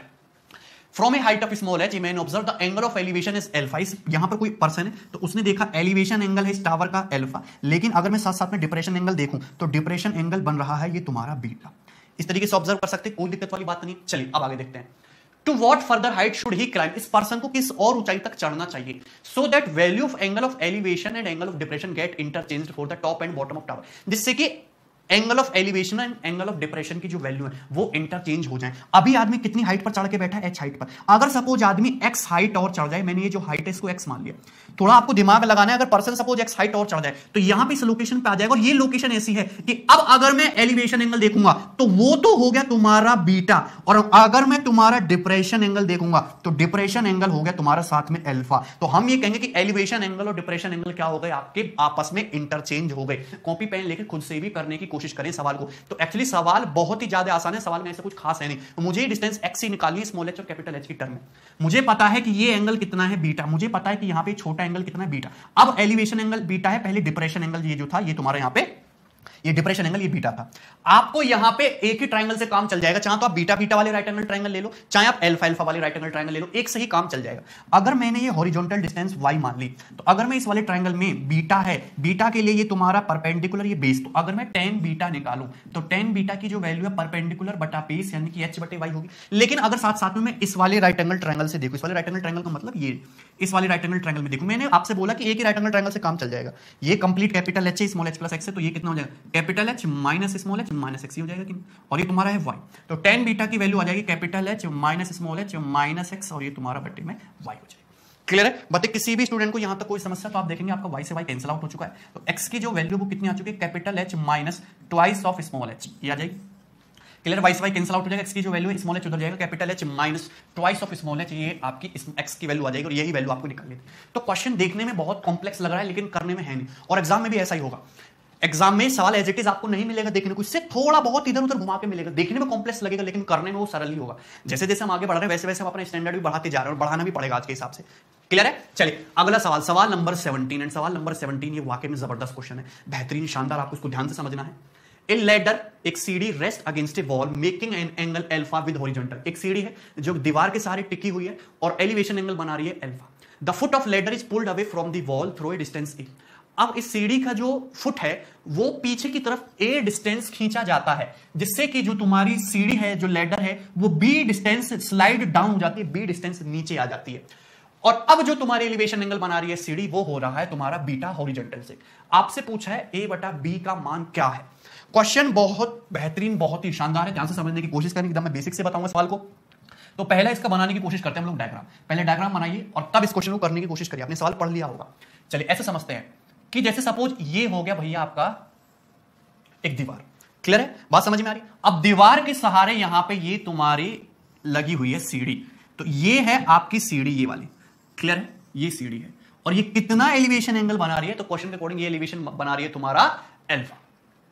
From A height of small H man observe the angle of elevation is alpha. यहां पर कोई पर्सन है तो उसने देखा एलिवेशन एंगल है इस टावर का अल्फा, लेकिन अगर मैं साथ साथ में डिप्रेशन एंगल देखूं तो डिप्रेशन एंगल बन रहा है ये तुम्हारा बीटा। इस तरीके से ऑब्जर्व कर सकते हैं, कोई दिक्कत वाली बात नहीं। चलिए अब आगे देखते हैं। To what further height should he climb, इस पर्सन को किस और ऊंचाई तक चढ़ना चाहिए so that value of angle of elevation and angle of depression get interchanged for the top and bottom of tower, जिससे कि angle of elevation and angle of depression की जो वैल्यू है वो इंटरचेंज हो जाए। अभी आदमी कितनी हाइट पर चढ़ के बैठा है? h हाइट पर। अगर सपोज आदमी x हाइट और चढ़ जाए, मैंने ये जो हाइट है इसको x मान लिया, थोड़ा आपको दिमाग लगाना है। अगर पर्सन सपोज x हाइट और चढ़ जाए तो यहां पे इस लोकेशन पे आ जाएगा, और ये लोकेशन ऐसी है कि अब अगर मैं एलिवेशन एंगल देखूंगा तो वो तो हो गया तुम्हारा बीटा, और अगर मैं तुम्हारा डिप्रेशन एंगल देखूंगा तो डिप्रेशन एंगल हो गया तुम्हारा साथ में अल्फा। तो हम ये कहेंगे कि एलिवेशन एंगल और डिप्रेशन एंगल क्या हो गए? आपके आपस में इंटरचेंज हो गए। कॉपी पेन लेकर खुद से भी करने की कोशिश करें सवाल को। तो एक्चुअली सवाल बहुत ही ज्यादा आसान है, सवाल में ऐसा कुछ खास है नहीं। मुझे डिस्टेंस x ही निकालनी है स्मॉल h और कैपिटल H की टर्म में। मुझे पता है कि ये एंगल कितना है बीटा, मुझे पता है कि यहां पे छोटा एंगल कितना है बीटा। अब एलिवेशन एंगल बीटा है, पहले डिप्रेशन एंगल ये जो था ये तुम्हारा यहां पे ये डिप्रेशन एंगल ये बीटा था। आपको यहां पे एक ही ट्रायंगल से काम चल जाएगा, चाहे तो आप बीटा बीटा वाले राइट एंगल ट्रायंगल ले लो, चाहे आप अल्फा अल्फा वाले राइट एंगल ट्रायंगल ले लो, एक से ही काम चल जाएगा। अगर मैंने ये हॉरिजॉन्टल डिस्टेंस y मान ली तो अगर मैं इस वाले ट्रायंगल में बीटा है, बीटा के लिए ये तुम्हारा परपेंडिकुलर ये बेस, तो अगर मैं tan बीटा निकालूं तो tan बीटा की जो वैल्यू है परपेंडिकुलर बटा बेस यानी कि h बटे y होगी। लेकिन अगर साथ साथ में मैं इस वाले राइट एंगल ट्रायंगल से देखूं, इस वाले राइट एंगल ट्रायंगल का मतलब ये इस वाले राइट एंगल ट्रायंगल में देखूं, मैंने आपसे बोला कि एक ही राइट एंगल ट्रायंगल से काम चल जाएगा। ये कंप्लीट कैपिटल h है, स्मॉल h प्लस x है, तो ये कितना हो जाएगा? Capital h minus small h minus x हो जाएगा कि, और ये तुम्हारा है y, तो tan बीटा की वैल्यू आ जाएगी capital h minus small h minus x, और ये तुम्हारा बट्टे में y हो जाएगा। क्लियर है? बताइए किसी भी स्टूडेंट को यहां तक कोई समस्या तो आप देखेंगे आपका y से y कैंसिल आउट हो चुका है, तो x की जो वैल्यू वो कितनी आ चुकी है? Capital H minus twice of small h, ये आ जाएगी। क्लियर? y से y कैंसिल आउट हो जाएगा, x की जो वैल्यू है स्मॉल h उधर जाएगा, capital H minus twice of small h, ये आपकी x की वैल्यू आ जाएगी, और यही वैल्यू आपको निकालनी थी। तो क्वेश्चन देखने में बहुत कॉम्प्लेक्स लग रहा है लेकिन करने में है नहीं, और एग्जाम में भी ऐसा ही होगा। एग्जाम में सवाल एज इट इज आपको नहीं मिलेगा देखने को, इससे थोड़ा बहुत इधर उधर घुमा के मिलेगा, देखने में कॉम्प्लेक्स लगेगा लेकिन करने में वो सरल ही होगा। जैसे जैसे हम आगे बढ़ रहे हैं वैसे वैसे हम अपना स्टैंडर्ड भी बढ़ाते जा रहे हैं, और बढ़ाना भी पड़ेगा आज के हिसाब से। क्लियर है? चलिए अगला सवाल, सवाल नंबर 17, एंड सवाल नंबर 17 ये वाकई में जबरदस्त क्वेश्चन है, बेहतरीन शानदार, आपको इसको ध्यान से समझना है। ए लैडर, एक सीढ़ी, rest against A wall making an angle alpha with horizontal. एक सीढ़ी है जो दीवार के सहारे टिकी हुई है और एलिवेशन एंगल बना रही है alpha. The foot of ladder is pulled away from the wall through a distance a. अब इस सीढ़ी का जो फुट है वो पीछे की तरफ ए डिस्टेंस खींचा जाता है, जिससे कि जो तुम्हारी सीढ़ी है, जो लैडर है, वो बी डिस्टेंस स्लाइड डाउन हो जाती है, बी डिस्टेंस नीचे आ जाती है। और अब जो तुम्हारी एलिवेशन एंगल बना रही है सीढ़ी वो हो रहा है तुम्हारा बीटा हॉरिजॉन्टल से। आपसे पूछा है ए बटा बी का मान क्या है। क्वेश्चन बहुत बेहतरीन, बहुत ही शानदार है, ध्यान से समझने की कोशिश करेंगे, एकदम मैं बेसिक से बताऊंगा सवाल को। तो पहले इसका बनाने की कोशिश करते हैं हम लोग डायग्राम, पहले डायग्राम बनाइए और तब इस क्वेश्चन को करने की कोशिश करिए। आपने सवाल पढ़ लिया होगा। चलिए ऐसे समझते हैं कि जैसे सपोज ये हो गया भैया आपका एक दीवार। क्लियर है? बात समझ में आ रही? अब दीवार के सहारे यहां पे ये तुम्हारी लगी हुई है सीढ़ी, तो ये है आपकी सीढ़ी, ये वाली। क्लियर है? ये सीढ़ी है और ये कितना एलिवेशन एंगल बना रही है? तो क्वेश्चन के अकॉर्डिंग ये एलिवेशन बना रही है तुम्हारा अल्फा।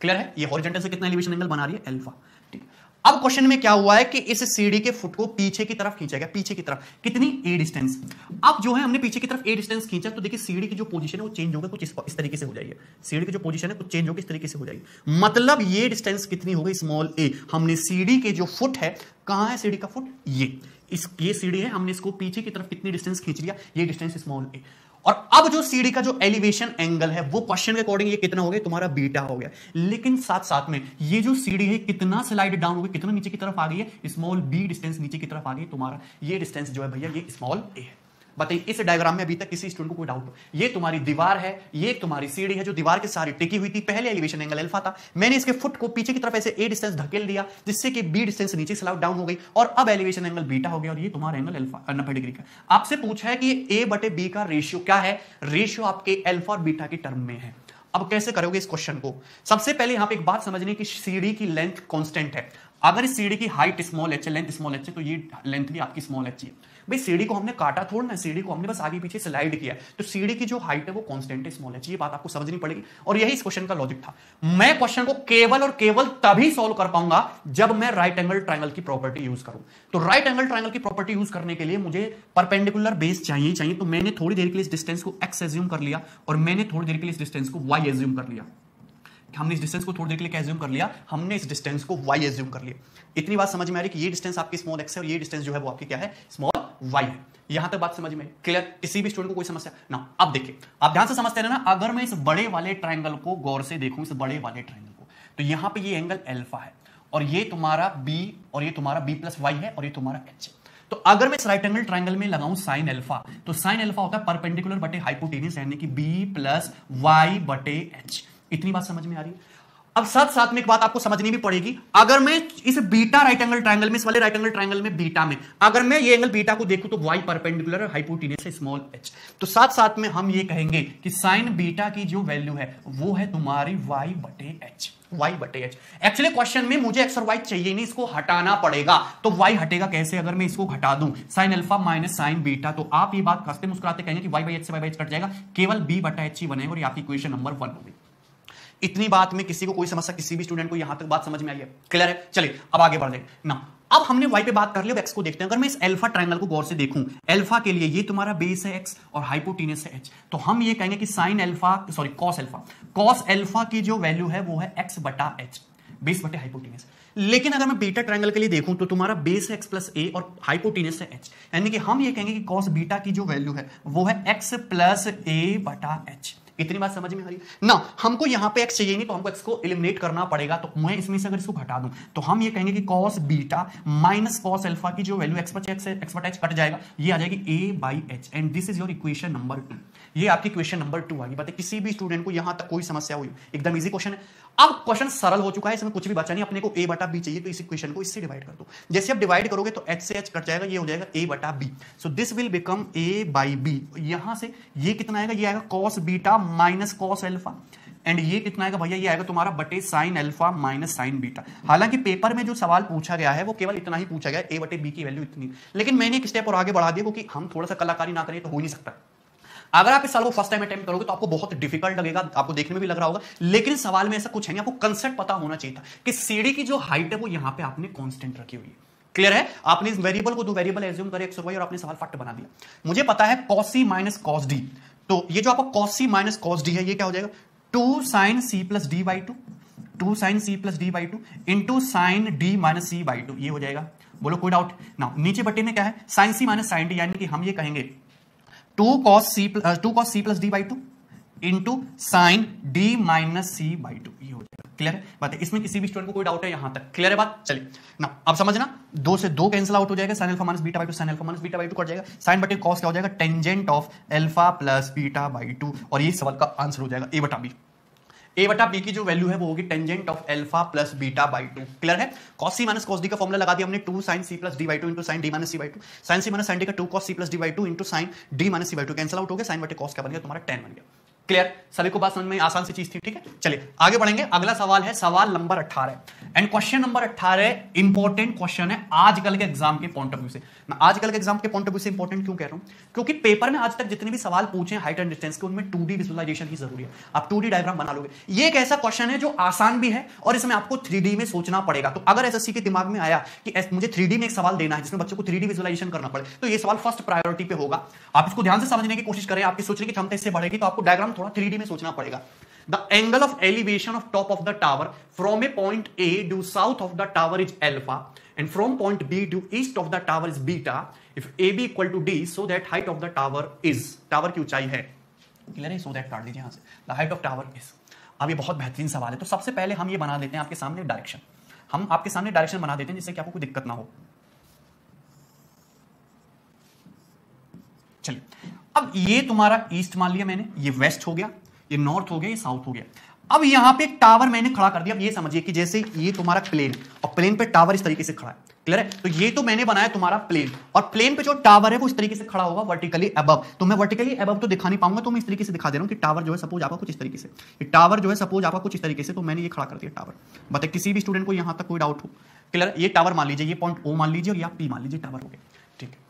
क्लियर है? ये हॉरिजॉन्टल से कितना एलिवेशन एंगल बना रही है? अल्फा। ठीक। अब क्वेश्चन में क्या हुआ है कि इस सीढ़ी के फुट को पीछे की तरफ खींचा गया, पीछे की तरफ कितनी ए डिस्टेंस। अब जो है हमने पीछे की तरफ ए डिस्टेंस खींचा, तो देखिए सीढ़ी की जो पोजीशन है वो चेंज होगा, कुछ इस तरीके से हो जाएगी। सीढ़ी की जो पोजीशन है कुछ चेंज होगी, इस तरीके से हो जाएगी। मतलब ये डिस्टेंस कितनी हो गई? स्मॉल ए। हमने सीढ़ी के जो फुट है, कहां है सीढ़ी का फुट? ये सीढ़ी है, हमने इसको पीछे की तरफ कितनी डिस्टेंस खींच लिया? ये डिस्टेंस स्मॉल ए। और अब जो सीढ़ी का जो एलिवेशन एंगल है वो क्वेश्चन के अकॉर्डिंग ये कितना हो गया? तुम्हारा बीटा हो गया। लेकिन साथ साथ में ये जो सीढ़ी है कितना स्लाइड डाउन हो गई, कितना नीचे की तरफ आ गई है? स्मॉल बी डिस्टेंस नीचे की तरफ आ गई। तुम्हारा ये डिस्टेंस जो है भैया ये स्मॉल ए है। बताइए इस डायग्राम में अभी तक किसी स्टूडेंट को कोई डाउट हो? ये तुम्हारी दीवार है, ये तुम्हारी सीढ़ी है जो दीवार के सारी टिकी हुई थी, पहले एलिवेशन एंगल अल्फा था, मैंने इसके फुट को पीछे की तरफ ऐसे ए डिस्टेंस धकेल दिया जिससे कि बी डिस्टेंस नीचे स्लाइड डाउन हो गई और अब एलिवेशन एंगल बीटा हो गया और ये तुम्हारा एंगल अल्फा 90 डिग्री का। आपसे पूछा है कि ए बटे बी का रेशियो क्या है? रेशियो आपके अल्फा और बीटा की टर्म में है। अब कैसे करोगे इस क्वेश्चन को? सबसे पहले यहां पे एक बात समझनी कि सीढ़ी की लेंथ कांस्टेंट है। अगर इस सीढ़ी की हाइट स्मॉल एच है, लेंथ स्मॉल एच है, तो ये लेंथ भी आपकी स्मॉल एच है। भाई सीढ़ी को हमने काटा थोड़ा ना, सीढ़ी को हमने बस आगे पीछे स्लाइड किया, तो सीढ़ी की जो हाइट है वो कांस्टेंट है, स्मॉल एच। ये बात आपको समझनी पड़ेगी और यही इस क्वेश्चन का लॉजिक था। मैं क्वेश्चन को केवल और केवल तभी सॉल्व कर पाऊंगा जब मैं राइट एंगल ट्रायंगल की प्रॉपर्टी यूज करूं। तो राइट एंगल ट्रायंगल की प्रॉपर्टी यूज करने के लिए मुझे परपेंडिकुलर बेस चाहिए। तो मैंने थोड़ी देर के लिए इस डिस्टेंस को एक्स एज्यूम कर लिया और मैंने थोड़ी देर के लिए इस डिस्टेंस को वाई एज्यूम कर लिया। हमने इस डिस्टेंस को थोड़ी देर के लिए क्या एज्यूम कर लिया? हमने इस डिस्टेंस को y एज्यूम कर लिया। इतनी बात समझ में आ रही कि ये डिस्टेंस आपकी स्मॉल x है और ये डिस्टेंस जो है वो आपकी क्या है? स्मॉल y है। यहां तक बात समझ में क्लियर? किसी भी स्टूडेंट को कोई समस्या ना? अब देखिए, आप ध्यान से समझते रहना। अगर मैं इस बड़े वाले ट्रायंगल को गौर से देखूं, इस बड़े वाले ट्रायंगल को, तो यहां पे ये एंगल अल्फा है और ये तुम्हारा b और ये तुम्हारा b प्लस y है और ये तुम्हारा h है। तो अगर मैं इस राइट एंगल ट्रायंगल में लगाऊं साइन अल्फा, तो साइन अल्फा होता है परपेंडिकुलर बटे हाइपोटेन्यूज यानी कि b प्लस y बटे h। इतनी बात समझ में आ रही है? अब साथ साथ में एक बात आपको समझनी भी पड़ेगी। अगर मैं इस बीटा राइट एंगल ट्रायंगल में, इस वाले राइट एंगल ट्रायंगल में बीटा में अगर मैं ये एंगल बीटा को देखूं तो y परपेंडिकुलर है हाइपोटेन्यूज से स्मॉल h। तो साथ साथ में हम ये कहेंगे कि साइन बीटा की जो वैल्यू है वो है तुम्हारी y बटे h। y बटे h। एक्चुअली क्वेश्चन में मुझे x और y चाहिए नहीं, इसको हटाना पड़ेगा। तो y हटेगा कैसे? अगर मैं इसको हटा दूं sine alpha minus sign beta, तो आप ये बात हंसते मुस्कुराते कहेंगे कि y बाई h से y बाई h कट जाएगा, केवल b बटा h ही बनेगा और ये आपकी इक्वेशन नंबर 1 होगी। इतनी बात में किसी को कोई समस्या, किसी भी स्टूडेंट को यहां तक बात समझ में आई है? क्लियर है? चलिए अब आगे बढ़ जाए ना। अब हमने y पे बात कर ली, अब x को देखते हैं। अगर मैं इस अल्फा ट्रायंगल को गौर से देखूं, अल्फा के लिए ये तुम्हारा बेस है x और हाइपोटेन्यूज है h, तो हम ये कहेंगे कि sine alpha sorry cos alpha की जो वैल्यू है वो है x बटा h, बेस बटे हाइपोटेन्यूज। लेकिन अगर मैं बीटा ट्रायंगल के लिए देखूं तो तुम्हारा बेस है x प्लस a और हाइपोटेन्यूज है h, यानी कि हम ये कहेंगे कि कॉस बीटा की जो वैल्यू है वो है x प्लस a बटा h। इतनी बात समझ में आ रही है ना? हमको यहां पे x चाहिए नहीं, तो हमको x को एलिमिनेट करना पड़ेगा। तो मैं इसमें से अगर इसको घटा दूं तो हम ये कहेंगे कि cos beta minus cos alpha की जो वैल्यू x बटा h कट जाएगा, ये आ जाएगी a by h and this is your equation number 2। ये आपकी इक्वेशन नंबर 2 आ गई। बताइए किसी भी स्टूडेंट को यहां तक कोई समस्या हुई? एकदम इजी क्वेश्चन है। अब क्वेश्चन सरल हो चुका है, इसमें कुछ भी बचा नहीं। अपने को a बटा b चाहिए, तो इस इक्वेशन को इससे डिवाइड कर दो। जैसे आप डिवाइड करोगे तो h से h कट जाएगा, ये हो जाएगा a बटा b। So this will become a by b। यहां से ये कितना आएगा? ये आएगा cos beta minus cos alpha and ये कितना आएगा भैया? ये आएगा तुम्हारा बटे sine alpha minus sign beta. हालांकि पेपर में जो सवाल पूछा गया है वो केवल इतना ही पूछा गया है, a बटे b की वैल्यू इतनी, लेकिन मैंने एक स्टेप और आगे बढ़ा दिया क्योंकि हम थोड़ा सा कलाकारी ना करें तो हो ही नहीं सकता। अगर आप इस सवाल को फर्स्ट टाइम अटेम्प्ट करोगे तो आपको बहुत डिफिकल्ट लगेगा, आपको देखने में भी लग रहा होगा, लेकिन सवाल में ऐसा कुछ है नहीं। आपको कंसेप्ट पता होना चाहिए था कि सीढ़ी की जो हाइट है वो यहां पे आपने कांस्टेंट रखी हुई है। क्लियर है? आपने इस वेरिएबल को दो वेरिएबल एज्यूम करे x और y और आपने सवाल फट बना दिया। मुझे पता है cos c minus cos d, तो ये जो आपका cos c minus cos d है ये क्या हो जाएगा? 2 sin c plus d by 2, 2 sin c plus d by 2 into sine d minus c by 2, ये हो जाएगा। बोलो कोई डाउट ना? नीचे बट्टे में क्या है? sin c minus sin d, यानी कि हम ये कहेंगे 2 cos c plus d by 2 into sine d minus c by 2, ये हो जाएगा। क्लियर है बात है? इसमें किसी भी स्टूडेंट को कोई डाउट है यहां तक? क्लियर है बात? चलिए ना, अब समझना, 2 से 2 कैंसिल आउट हो जाएगा, sine alpha minus beta by 2, sine alpha minus beta by 2 cut जाएगा। साइन बटे कॉस क्या हो जाएगा? Tangent of alpha plus beta by 2, और ये सवाल का आंसर हो जाएगा a बटा b। a बटा b की जो वैल्यू है वो होगी tangent of alpha plus beta by 2। Clear है? cos c minus cos d का फॉर्मूला लगा दिया हमने, 2 sin c plus d by 2 into sine d minus c by 2। Sine c minus sine d का 2 cos c plus d by 2 into sine d minus c by 2 cancel out हो गया। साइन बटे cos क्या बन गया? तुम्हारा tan बन गया। क्लियर? सभी को बात समझ में? आसान सी चीज थी। ठीक है, चलिए आगे बढ़ेंगे। अगला सवाल है सवाल number 18 and question number 18 important question है आजकल के एग्जाम के पॉइंट ऑफ व्यू से। मैं आजकल के एग्जाम के पॉइंट ऑफ व्यू से इंपॉर्टेंट क्यों कह रहा हूं? क्योंकि पेपर में आज तक जितने भी सवाल पूछे हाइट एंड डिस्टेंस के, उनमें 2D विजुअलाइजेशन की जरूरी है। आप 2D डायग्राम बना लोगे। ये एक ऐसा क्वेश्चन है जो आसान भी है और इसमें आपको 3D में सोचना पड़ेगा। तो अगर एसएससी के दिमाग में आया कि मुझे 3D में एक सवाल देना है जिसमें बच्चों को 3D विजुअलाइजेशन करना पड़े, तो ये सवाल फर्स्ट प्रायोरिटी पे होगा। आप इसको ध्यान से समझने की कोशिश करें, आपकी सोचने की क्षमता इससे बढ़ेगी, तो आपको डायग्राम थोड़ा 3D में सोचना पड़ेगा। The angle of elevation of top of the tower from a point A due south of the tower is alpha and from point B due east of the tower is beta if AB equal to D so that height of the tower is, tower की ऊंचाई है, क्लियर है? so that काट लीजिए यहां से, the height of tower is। अब ये बहुत बेहतरीन सवाल है। तो सबसे पहले हम ये बना लेते हैं आपके सामने डायरेक्शन, हम आपके सामने डायरेक्शन बना देते हैं जिससे कि आपको कोई दिक्कत ना हो। चलिए, अब ये तुम्हारा ईस्ट मान लिया मैंने, ये वेस्ट हो गया, ये नॉर्थ हो गया, ये साउथ हो गया। अब यहां पे एक टावर मैंने खड़ा कर दिया। अब ये समझिए कि जैसे ये तुम्हारा प्लेन, और प्लेन पे टावर इस तरीके से खड़ा है, क्लियर है? तो ये तो मैंने बनाया तुम्हारा प्लेन, और प्लेन पे जो टावर है वो इस तरीके से खड़ा होगा वर्टिकली अबव। तो मैं वर्टिकली अबव तो दिखा नहीं पाऊंगा, तो मैं इस तरीके से दिखा दे रहा हूं कि टावर जो है सपोज आपका कुछ इस तरीके से, टावर जो है सपोज आपका कुछ इस तरीके से, तो मैंने ये खड़ा कर दिया टावर। बताइए किसी भी स्टूडेंट को यहां तक कोई डाउट हो? क्लियर? ये टावर मान लीजिए, ये पॉइंट ओ मान लीजिए, और ये पी मान लीजिए, टावर हो गया, ठीक है।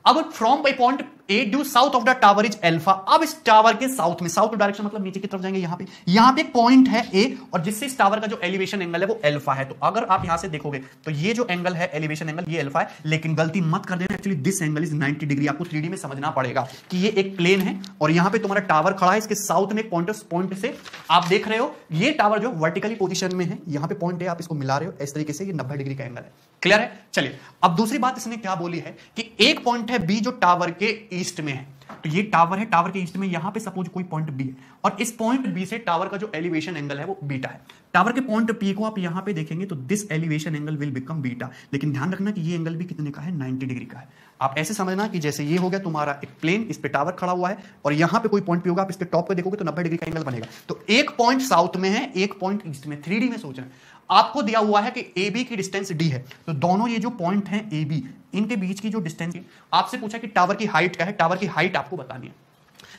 अब from by point A due south of the tower is alpha. अब इस टावर के साउथ में, साउथ डायरेक्शन मतलब नीचे की तरफ जाएंगे, यहां पे एक पॉइंट है ए, और जिससे इस टावर का जो एलिवेशन एंगल है वो अल्फा है। तो अगर आप यहां से देखोगे तो ये जो एंगल है एलिवेशन एंगल, ये अल्फा है, लेकिन गलती मत कर देना, actually this angle is 90 degree. आपको 3D में समझना पड़ेगा कि ये एक प्लेन है और यहां पे तुम्हारा टावर खड़ा है, इसके साउथ में पॉइंट से आप देख रहे हो ये टावर जो वर्टिकली पोजीशन में है, यहां पे पॉइंट है, आप इसको मिला रहे हो इस तरीके से, ये 90 डिग्री का एंगल है। क्लियर है? चलिए, अब दूसरी बात इसने क्या बोली है कि एक पॉइंट है बी जो टावर के ईस्ट में है। तो ये टावर है, टावर के ईस्ट में, यहां पे सपोज कोई पॉइंट बी है, और इस पॉइंट बी से टावर का जो एलिवेशन एंगल है वो बीटा है। टावर के पॉइंट पी को आप यहां पे देखेंगे तो this elevation angle will become beta, लेकिन ध्यान रखना कि ये एंगल भी कितने का है, 90 डिग्री का है। आप ऐसे समझना कि जैसे ये हो गया तुम्हारा एक प्लेन, इस पे टावर खड़ा हुआ है, और यहां पे कोई पॉइंट पी होगा, आप इसके टॉप पे देखोगे तो 90 डिग्री का एंगल बनेगा। तो एक पॉइंट साउथ में है, एक पॉइंट ईस्ट में। 3D में सोचना, आपको दिया हुआ है कि ए बी की डिस्टेंस डी है, तो दोनों ये जो पॉइंट हैं ए बी, इनके बीच की जो डिस्टेंस है, आपसे पूछा कि टावर की हाइट क्या है, टावर की हाइट आपको बतानी है।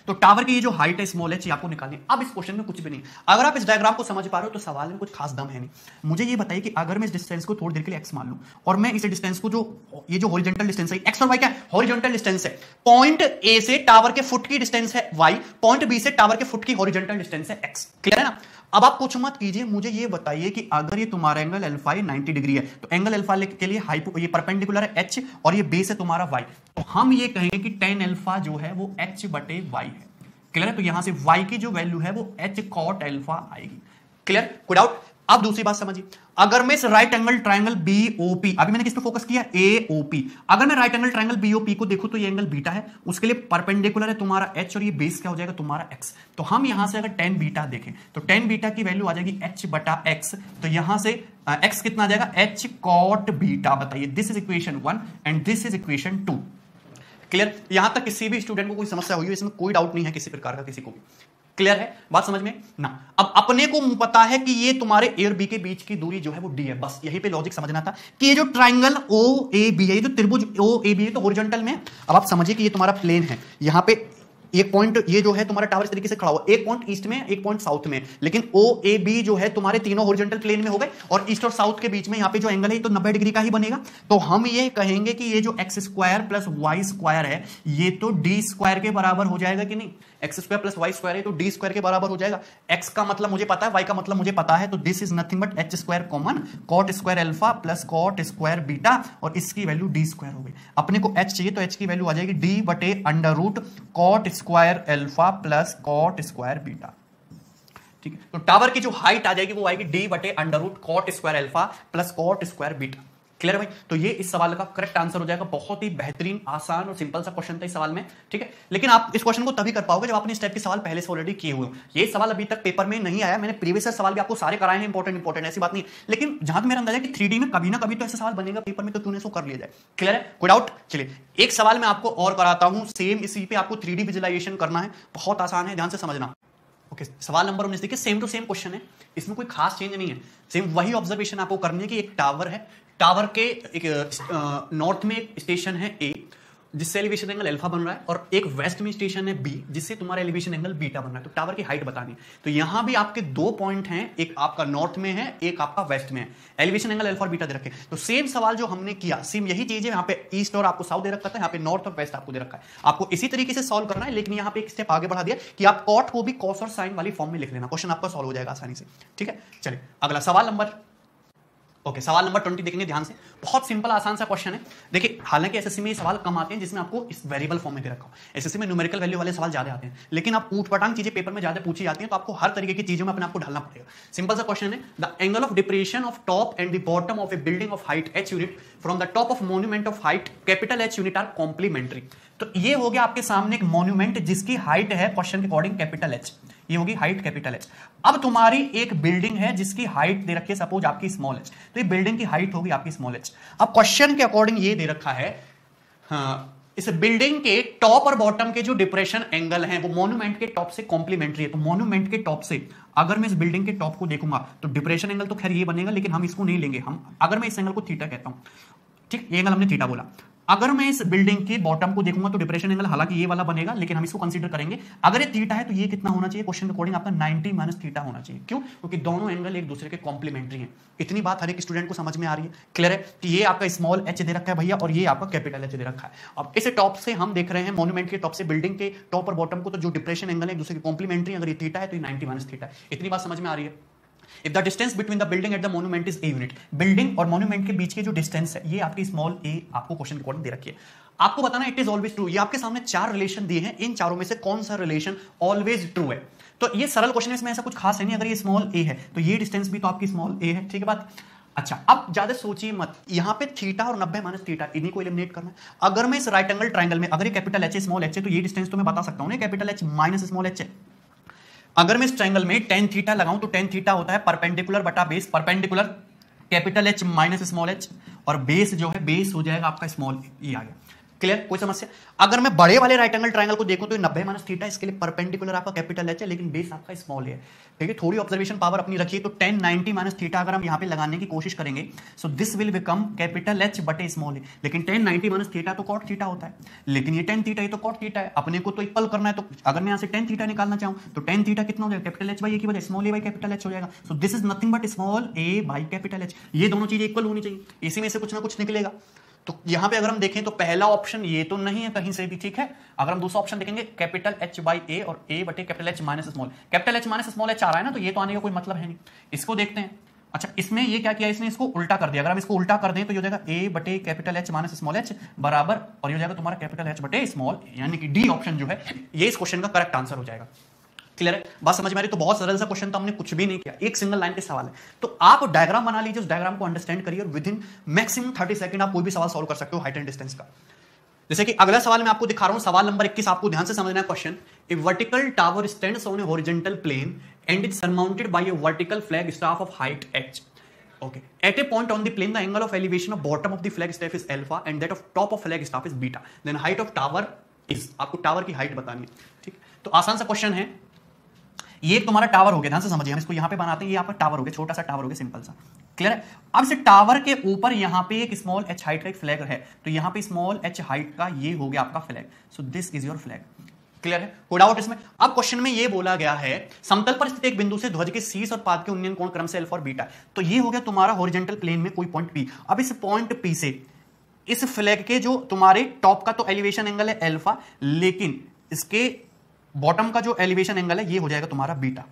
तो टावर की ये जो हाइट है स्मॉल एच, आपको निकालनी है। अब इस क्वेश्चन में कुछ भी नहीं, अगर आप इस डायग्राम को समझ पा रहे हो तो सवाल में कुछ खास दम है नहीं। मुझे ये बताइए कि अगर मैं इस डिस्टेंस को थोड़ी देर के लिए एक्स मान लूं, और मैं इस डिस्टेंस को ये जो हॉरिजॉन्टल डिस्टेंस है, एक्स और वाई क्या है, हॉरिजॉन्टल डिस्टेंस है। पॉइंट ए से टावर के फुट की डिस्टेंस है वाई, पॉइंट बी से टावर के फुट की हॉरिजॉन्टल डिस्टेंस है एक्स। क्लियर है ना? अब आप कुछ मत कीजिए, मुझे ये बताइए कि अगर ये तुम्हारा एंगल अल्फा 90 डिग्री है, तो एंगल अल्फा के लिए ये परपेंडिकुलर है एच, और ये बेस है तुम्हारा वाई, तो हम ये कहेंगे कि tan अल्फा जो है वो एच बटे वाई है। क्लियर है? तो यहां से y की जो वैल्यू है वो h cot अल्फा आएगी। क्लियर? कोई डाउट? अब दूसरी बात समझिए, अगर मैं इस राइट एंगल ट्रायंगल BOP, अभी मैंने किस पे फोकस किया, AOP, अगर मैं राइट एंगल ट्रायंगल BOP को देखूं तो ये एंगल बीटा है, उसके लिए परपेंडिकुलर है तुम्हारा h, और ये बेस क्या हो जाएगा तुम्हारा x। तो हम यहां से अगर tan बीटा देखें तो tan बीटा की वैल्यू आ जाएगी h बटा x, तो यहां से x कितना आ जाएगा, h cot बीटा। बताइए, this is equation 1 and this is equation 2। Clear? यहां तक किसी भी स्टूडेंट को कोई समस्या हुई है, इसमें कोई डाउट नहीं है किसी प्रकार का, किसी को भी। क्लियर है? बात समझ में ना? अब अपने को पता है कि ये तुम्हारे ए और बी के बीच की दूरी जो है वो डी है, बस यहीं पे लॉजिक समझना था कि ये जो ट्राइंगल ओ ए बी है, ये जो त्रिभुज ओ ए बी है, तो हॉरिजॉन्टल में। अब आप समझिए कि ये तुम्हारा प्लेन है, यहां पे एक पॉइंट ये जो है तुम्हारा टावर इस तरीके से खड़ा हुआ, एक पॉइंट ईस्ट में, एक पॉइंट साउथ में, लेकिन ओ ए बी जो है तुम्हारे तीनों हॉरिजॉन्टल प्लेन में हो गए, और ईस्ट और साउथ के बीच में यहाँ पे जो एंगल है तो 90 डिग्री का ही बनेगा। तो हम ये कहेंगे कि ये जो x square plus y square है, ये तो डी स्क्वायर के बराबर हो जाएगा कि नहीं? X square plus y square है तो डी स्क्वायर के बराबर हो जाएगा। एक्स का मतलब मुझे पता है, वाई का मतलब मुझे पता है, तो this is nothing but h square common, cot square alpha plus cot square beta, और इसकी वैल्यू डी स्क्वायर हो गई। अपने को एच चाहिए तो एच की वैल्यू आ जाएगी डी बटे under root cot square alpha plus cot square beta. ठीक है? तो टावर की जो हाइट आ जाएगी वो आएगी डी बटे under root cot square alpha plus cot square beta. Clear भाई? तो ये इस सवाल का करेक्ट आंसर हो जाएगा। बहुत ही बेहतरीन, आसान और सिंपल सा क्वेश्चन था इस सवाल में। ठीक है, लेकिन आप इस क्वेश्चन को तभी कर पाओगे जब आपने इस टाइप के सवाल पहले से ऑलरेडी किए हुए हो। ये सवाल अभी तक पेपर में नहीं आया, मैंने प्रीवियस सवाल भी आपको सारे कराए हैं, इंपॉर्टेंट ऐसी बात नहीं, लेकिन जहां तक मेरा अंदाजा है कि 3D में कभी ना कभी तो ऐसा सवाल बनेगा पेपर में, तो क्यों नहीं कर लिया जाए। क्लियर है? कोई डाउट? चलिए एक सवाल मैं आपको और कराता हूं, सेम इसी पे आपको 3D विजुअलाइजेशन करना है, बहुत आसान है, ध्यान से समझना। ओके, सवाल नंबर 19 देखिए, सेम टू सेम क्वेश्चन है, इसमें कोई खास चेंज नहीं है, सेम वही ऑब्जर्वेशन आपको करनी है कि एक टावर है, टावर के एक नॉर्थ में एक स्टेशन है ए जिससे एलिवेशन एंगल अल्फा बन रहा है, और एक वेस्ट में स्टेशन है बी जिससे तुम्हारा एलिवेशन एंगल बीटा बन रहा है। तो टावर की हाइट बतानी है, तो यहां भी आपके दो पॉइंट हैं, एक आपका नॉर्थ में है, एक आपका वेस्ट में है, एलिवेशन एंगल अल्फा और बीटा दे रखे। तो सेम सवाल जो हमने किया, सेम यही चीज है, यहाँ पे ईस्ट और आपको साउथ दे रखा था, यहाँ पे नॉर्थ और वेस्ट आपको दे रखा है। आपको इसी तरीके से सॉल्व करना है, लेकिन यहाँ पे एक स्टेप आगे बढ़ा दिया कि आप कॉट को भी कॉस और साइन वाली फॉर्म में लिख लेना, क्वेश्चन आपका सॉल्व हो जाएगा आसानी से। ठीक है, चलिए अगला सवाल नंबर सवाल नंबर 20 देखेंगे ध्यान से। बहुत सिंपल आसान सा क्वेश्चन है। देखिए, हालांकि एसएससी में ये सवाल कम आते हैं जिसमें आपको इस वेरिएबल फॉर्म में दे रखा हो, एसएससी में न्यूमेरिकल वैल्यू वाले सवाल ज्यादा आते हैं, लेकिन आप ऊटपटांग चीजें पेपर में ज्यादा पूछी जाती हैं, तो आपको हर तरीके की चीजों में अपने आपको ढालना पड़ेगा। सिंपल सा क्वेश्चन है, the angle of depression of top and the bottom of a building of height h unit from the top of monument of height capital H unit are complementary. तो ये हो गया आपके सामने एक मोन्यूमेंट जिसकी हाइट है क्वेश्चन के अकॉर्डिंग कैपिटल H, ये होगी हाइट कैपिटल H। अब तुम्हारी एक बिल्डिंग है जिसकी हाइट दे रखी है सपोज आपकी स्मॉल h, तो ये बिल्डिंग की हाइट होगी आपकी स्मॉल h। अब क्वेश्चन के अकॉर्डिंग ये दे रखा है, हाँ, इस बिल्डिंग के टॉप और बॉटम के जो डिप्रेशन एंगल हैं वो मॉन्यूमेंट के टॉप से कॉम्प्लीमेंट्री है। तो मॉन्यूमेंट के टॉप से अगर मैं इस बिल्डिंग के टॉप को देखूंगा तो डिप्रेशन एंगल तो खैर ये बनेगा, लेकिन हम इसको नहीं लेंगे। हम अगर मैं इस एंगल को थीटा कहता हूं, ठीक, ये एंगल हमने थीटा बोला। अगर मैं इस बिल्डिंग के बॉटम को देखूंगा तो डिप्रेशन एंगल हालांकि ये वाला बनेगा, लेकिन हम इसको कंसीडर करेंगे। अगर ये थीटा है तो ये कितना होना चाहिए? क्वेश्चन के अकॉर्डिंग आपका 90 माइनस थीटा होना चाहिए। क्यों? क्योंकि दोनों एंगल एक दूसरे के कॉम्प्लीमेंट्री हैं। इतनी बात हर एक स्टूडेंट को समझ में आ रही है, क्लियर है कि ये आपका स्मॉल एच दे रखा है भैया और ये आपका कैपिटल एच दे रखा है। अब इस टॉप से हम देख रहे हैं मॉन्यूमेंट के टॉप से बिल्डिंग के टॉप और बॉटम को, तो जो डिप्रेशन एंगल है एक दूसरे के कॉम्प्लीमेंट्री, अगर ये थीटा है तो ये 90 माइनस थीटा है। इतनी बात समझ में आ रही है? If the distance between the building and the monument is a unit, building और मॉन्यूमेंट के बीच के जो डिस्टेंस है ये आपकी स्मॉल ए आपको क्वेश्चन के अकॉर्डिंग दे रखी है। आपको बताना इट इज ऑलवेज ट्रू। ये आपके सामने 4 रिलेशन दिए हैं, इन चारों में से कौन सा रिलेशन ऑलवेज ट्रू है? तो ये सरल क्वेश्चन है, इसमें ऐसा कुछ खास है नहीं। अगर ये स्मॉल ए है तो ये डिस्टेंस भी तो आपकी स्मॉल ए है, ठीक है बात। अच्छा, अब ज्यादा सोचिए मत, यहां पे थीटा और 90 माइनस थीटा इन्हीं को एलिमिनेट करना है। अगर मैं इस राइट एंगल ट्रायंगल में अगर ये कैपिटल एच है स्मॉल एच है तो ये डिस्टेंस तो मैं बता सकता हूं ना, capital H minus small H है। अगर मैं इस ट्रायंगल में tan थीटा लगाऊं तो tan थीटा होता है परपेंडिकुलर बटा base, perpendicular capital H minus small H, और बेस जो है बेस हो जाएगा आपका स्मॉल ए आ गया। क्लियर? कोई समस्या? अगर मैं बड़े वाले राइट एंगल ट्रायंगल को देखूं तो 90 माइनस थीटा इसके लिए परपेंडिकुलर आपका कैपिटल एच है, लेकिन बेस आपका स्मॉल है। ठीक है, थोड़ी ऑब्जर्वेशन पावर अपनी रखिए। तो tan 90 माइनस थीटा अगर हम यहां पे लगाने की कोशिश करेंगे so this will become capital H बटे स्मॉल ए, लेकिन tan 90 माइनस थीटा तो कॉट थीटा होता है, लेकिन ये tan थीटा ये तो कॉट थीटा है। अपने को तो इक्वल करना है, तो अगर मैं यहां से tan थीटा निकालना चाहूं तो tan थीटा कितना हो जाएगा? कैपिटल एच बाई ए की वजह small A by capital H हो जाएगा। So this is nothing but small A by capital H. ये दोनों चीजें इक्वल होनी चाहिए, इसी में से कुछ ना कुछ निकलेगा। तो यहां पे अगर हम देखें तो पहला ऑप्शन ये तो नहीं है कहीं से भी, ठीक है। अगर हम दूसरा ऑप्शन देखेंगे कैपिटल एच बाई ए और ए बटे capital H minus small, capital H minus small H आ रहा है ना, तो ये तो आने का कोई मतलब है नहीं। इसको देखते हैं। अच्छा, इसमें ये क्या किया, इसने इसको उल्टा कर दिया। अगर हम इसको उल्टा कर दें तो ये हो जाएगा ए बटे capital H minus small H बराबर, और ये हो जाएगा तुम्हारा कैपिटल एच बटे स्मॉल, यानी कि डी ऑप्शन जो है ये इस क्वेश्चन का करेक्ट आंसर हो जाएगा। क्लियर है? बात समझ में आ रही? तो बहुत सरल सा क्वेश्चन, तो हमने कुछ भी नहीं किया, एक सिंगल लाइन के सवाल है। तो आप डायग्राम बना लीजिए, उस डायग्राम को अंडरस्टैंड करिए और विद इन मैक्सिमम 30 सेकंड आप कोई भी सवाल सॉल्व कर सकते हो हाइट एंड डिस्टेंस का। जैसे कि अगला सवाल मैं आपको दिखा रहा हूं, सवाल नंबर 21, आपको ध्यान से समझना है question. A vertical tower stands on a horizontal plane and is surmounted by a vertical flag staff of height h. Okay. At a point on the plane, the angle of elevation of bottom of the flag staff is alpha and that of top of flag staff is beta. Then height of tower is, आपको टावर की हाइट बतानी है, ठीक। तो आसान सा क्वेश्चन है। ये तुम्हारा टावर हो गया, ध्यान से समझिए, हम इसको यहां पे बनाते हैं, ये आपका टावर हो गया, छोटा सा टावर हो गया, सिंपल सा। क्लियर है? अब इस टावर के ऊपर यहां पे एक स्मॉल एच हाइट का एक फ्लैग है, तो यहां पे स्मॉल एच हाइट का ये हो गया आपका flag. So this is your flag. Clear है? कोई डाउट इसमें? अब क्वेश्चन में ये बोला गया है समतल पर स्थित एक बिंदु से ध्वज के शीर्ष और पाद के उन्नयन कोण क्रम से अल्फा और बीटा। तो ये हो गया तुम्हारा हॉरिजॉन्टल प्लेन में कोई पॉइंट पी। अब इस पॉइंट पी से इस फ्लैग के जो तुम्हारे टॉप का तो एलिवेशन एंगल है अल्फा, लेकिन इसके बॉटम का जो एलिवेशन एंगल है ये हो जाएगा तुम्हारा बीटा।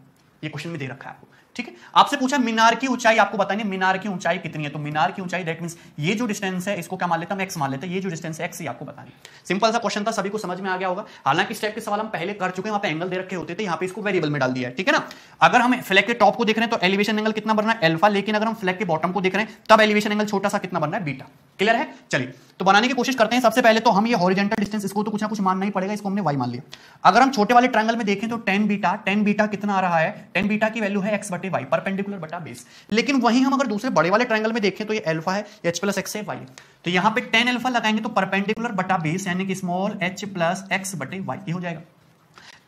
ये क्वेश्चन में दे रखा है आपको, ठीक है। आपसे पूछा मीनार की ऊंचाई आपको बतानी है, मीनार की ऊंचाई कितनी है। तो मीनार की ऊंचाई दैट मींस ये जो डिस्टेंस है इसको क्या मान लेता है, एक्स मान लेते हैं। ये जो डिस्टेंस है एक्स ही आपको बतानी है। सिंपल सा क्वेश्चन था, सभी को समझ में आ गया होगा। हालांकि इस टाइप के सवाल हम पहले कर चुके हैं, वहां पे एंगल दे रखे होते थे, यहाँ पे इसको वेरिएबल में डाल दिया है, ठीक है ना। अगर हम फ्लैग के टॉप को देख रहे हैं तो एलिवेशन एंगल कितना बनना है, अल्फा, लेकिन अगर हम फ्लैग के बॉटम को देख रहे हैं तब एलिवेशन एंगल छोटा सा कितना बनना है, बीटा। क्लियर है? चलिए तो बनाने की कोशिश करते हैं। सबसे पहले तो हम ये हॉरिजॉन्टल डिस्टेंस, इसको तो कुछ ना कुछ मानना ही पड़ेगा, इसको हमने y मान लिया। अगर हम छोटे वाले ट्रायंगल में देखें तो tan बीटा कितना आ रहा है, tan बीटा की वैल्यू है x बटे y, परपेंडिकुलर बटा बेस। लेकिन वहीं हम अगर दूसरे बड़े वाले ट्रायंगल में देखें तो ये अल्फा है, h प्लस x है y है, तो यहां पे tan अल्फा लगाएंगे तो परपेंडिकुलर बटा बेस यानी कि स्मॉल h प्लस x बटे y, ये हो जाएगा।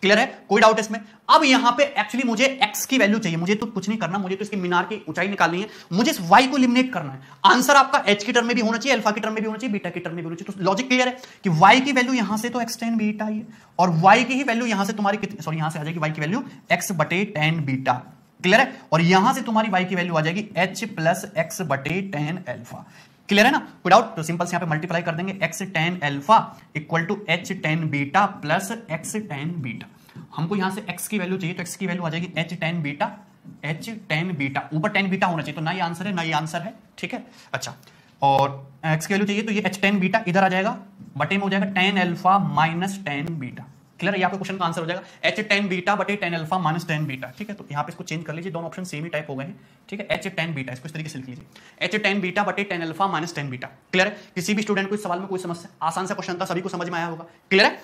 क्लियर है? कोई डाउट इसमें? अब यहां पे एक्चुअली मुझे x की वैल्यू चाहिए, मुझे तो कुछ नहीं करना, मुझे तो इसकी मीनार की ऊंचाई निकालनी है, मुझे इस y को एलिमिनेट करना है। आंसर आपका h की टर्म में भी होना चाहिए, अल्फा की टर्म में भी होना चाहिए, बीटा की टर्म में भी होना चाहिए। तो लॉजिक क्लियर है कि y की वैल्यू यहां से तो x tan बीटा ही है, और y की ही वैल्यू यहां से तुम्हारी कितनी, सॉरी यहां से आ जाएगी y की वैल्यू x बटे tan बीटा। क्लियर है? और यहां से तुम्हारी y की वैल्यू आ जाएगी h प्लस x बटे tan अल्फा। क्लियर है ना? कोई डाउट? तो सिंपल से यहां पे मल्टीप्लाई कर देंगे, x tan alpha equal to h tan beta plus x tan beta. हमको यहां से x की वैल्यू चाहिए, तो x की वैल्यू आ जाएगी h tan बीटा, ऊपर tan बीटा होना चाहिए, तो ना ये आंसर है ना ये आंसर है, ठीक है। अच्छा, और x की वैल्यू चाहिए तो ये h tan बीटा इधर आ जाएगा, बटे में हो जाएगा tan alpha minus tan beta. Clear है? ये आपका क्वेश्चन का आंसर हो जाएगा h tan बीटा बटे tan alpha minus tan beta, ठीक है। तो यहां पे इसको चेंज कर लीजिए, दोनों ऑप्शन सेम ही टाइप हो गए हैं, ठीक है। h tan बीटा, इसको इस तरीके से लिख लीजिए, h tan बीटा बटे tan alpha minus tan beta. Clear है? किसी भी स्टूडेंट को इस सवाल में कोई समस्या, आसान सा क्वेश्चन था, सभी को समझ में आया होगा। क्लियर है?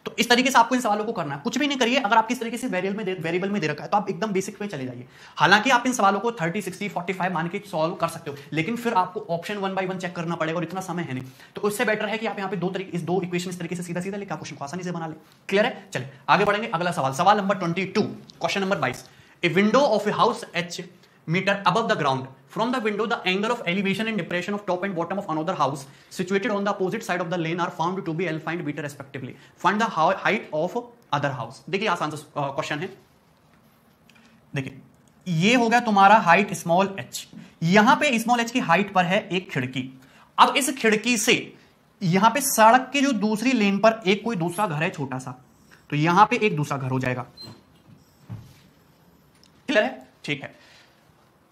तो इस तरीके से आपको इन सवालों को करना है, कुछ भी नहीं करिए। अगर आपकी इस तरीके से वेरिएबल में दे रखा है तो आप एकदम बेसिक पे चले जाइए। हालांकि आप इन सवालों को 30, 60, 45 मान के सॉल्व कर सकते हो, लेकिन फिर आपको ऑप्शन 1 बाय 1 चेक करना पड़ेगा और इतना समय है नहीं। तो उससे बेटर है कि आप यहाँ पे दो इक्वेशन इस तरीके से सीधा सीधा लेकर क्वेश्चन को आसानी से बना ले। क्लियर है? चलिए आगे बढ़ेंगे। अगला सवाल, सवाल number 22, question number 22। A window of a house h meter above the ground. From the window, the angle of elevation and depression of top and bottom of another house situated on the opposite side of the lane are found to be alpha and beta respectively. Find the height of other house. देखिए आसान सा क्वेश्चन है। देखिए ये हो गया तुम्हारा हाइट स्मॉल h। यहां पे स्मॉल h की हाइट पर है एक खिड़की। अब इस खिड़की से यहां पे सड़क के जो दूसरी लेन पर एक कोई दूसरा घर है छोटा सा, तो यहां पे एक दूसरा घर हो जाएगा। क्लियर है? ठीक है।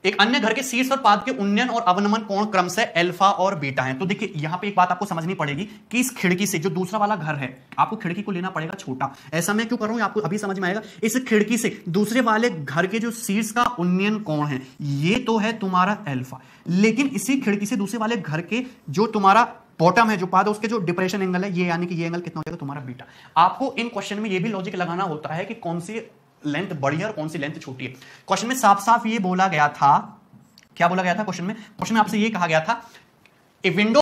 एक अन्य घर के शीर्ष और पाद के उन्नयन और अवनमन कोण क्रमशः अल्फा और बीटा हैं। तो देखिए यहां पे एक बात आपको समझनी पड़ेगी कि इस खिड़की से जो दूसरा वाला घर है, आपको खिड़की को लेना पड़ेगा छोटा। ऐसा मैं क्यों कर रहा हूं आपको अभी समझ में आएगा। इस खिड़की से दूसरे वाले घर के जो शीर्ष का उन्नयन कोण है ये तो है तुम्हारा अल्फा, लेकिन इसी खिड़की से दूसरे वाले घर के जो तुम्हारा बॉटम है, जो पाद है, उसके जो डिप्रेशन एंगल है ये, यानी कि ये एंगल कितना हो जाएगा तुम्हारा बीटा। आपको इन क्वेश्चन में ये भी लॉजिक लगाना होता है कि कौन सी लेंथ बड़ी है और कौन सी लेंथ छोटी है। क्वेश्चन में साफ साफ ये बोला गया था, क्या बोला गया था क्वेश्चन में आपसे ये कहा गया था a window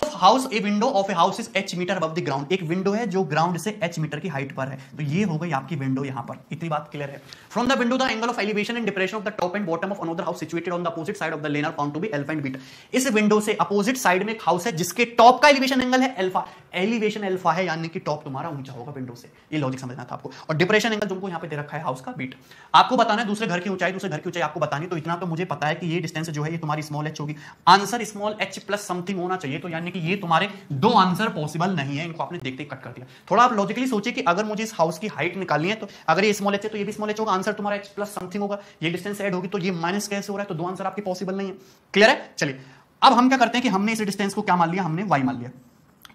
of a house is h metre above the ground. एक विंडो है जो ग्राउंड से h मीटर की हाइट पर है, तो ये हो गई आपकी विंडो यहां पर। इतनी बात क्लियर है? From the window the angle of elevation and depression of the top and bottom of another house situated on the opposite side of the lane are found to be alpha and beta. इस विंडो से अपोजिट साइड में एक हाउस है जिसके टॉप का एलिवेशन एंगल है अल्फा। एलिवेशन अल्फा है यानी कि टॉप तुम्हारा ऊंचा होगा विंडो से, ये लॉजिक समझना था आपको। और डिप्रेशन एंगल तुमको यहां पे दे रखा है हाउस का बीटा। आपको बताना है दूसरे घर की ऊंचाई आपको बतानी। तो इतना तो मुझे पता है कि ये डिस्टेंस जो है ये तुम्हारी स्मॉल h होगी। Answer small h plus something होना चाहिए, तो यानी कि ये तुम्हारे दो आंसर पॉसिबल नहीं है। इनको आपने देखते ही कट कर दिया। थोड़ा आप लॉजिकली सोचिए कि अगर मुझे इस हाउस की हाइट निकालनी है तो अगर ये स्मॉल h है तो ये भी स्मॉल h होगा। आंसर तुम्हारा h प्लस समथिंग होगा। ये डिस्टेंस ऐड होगी तो ये माइनस कैसे हो रहा है? तो दो आंसर आपके पॉसिबल नहीं है। क्लियर है? चलिए अब हम क्या करते हैं कि हमने इस डिस्टेंस को क्या मान लिया, हमने y मान लिया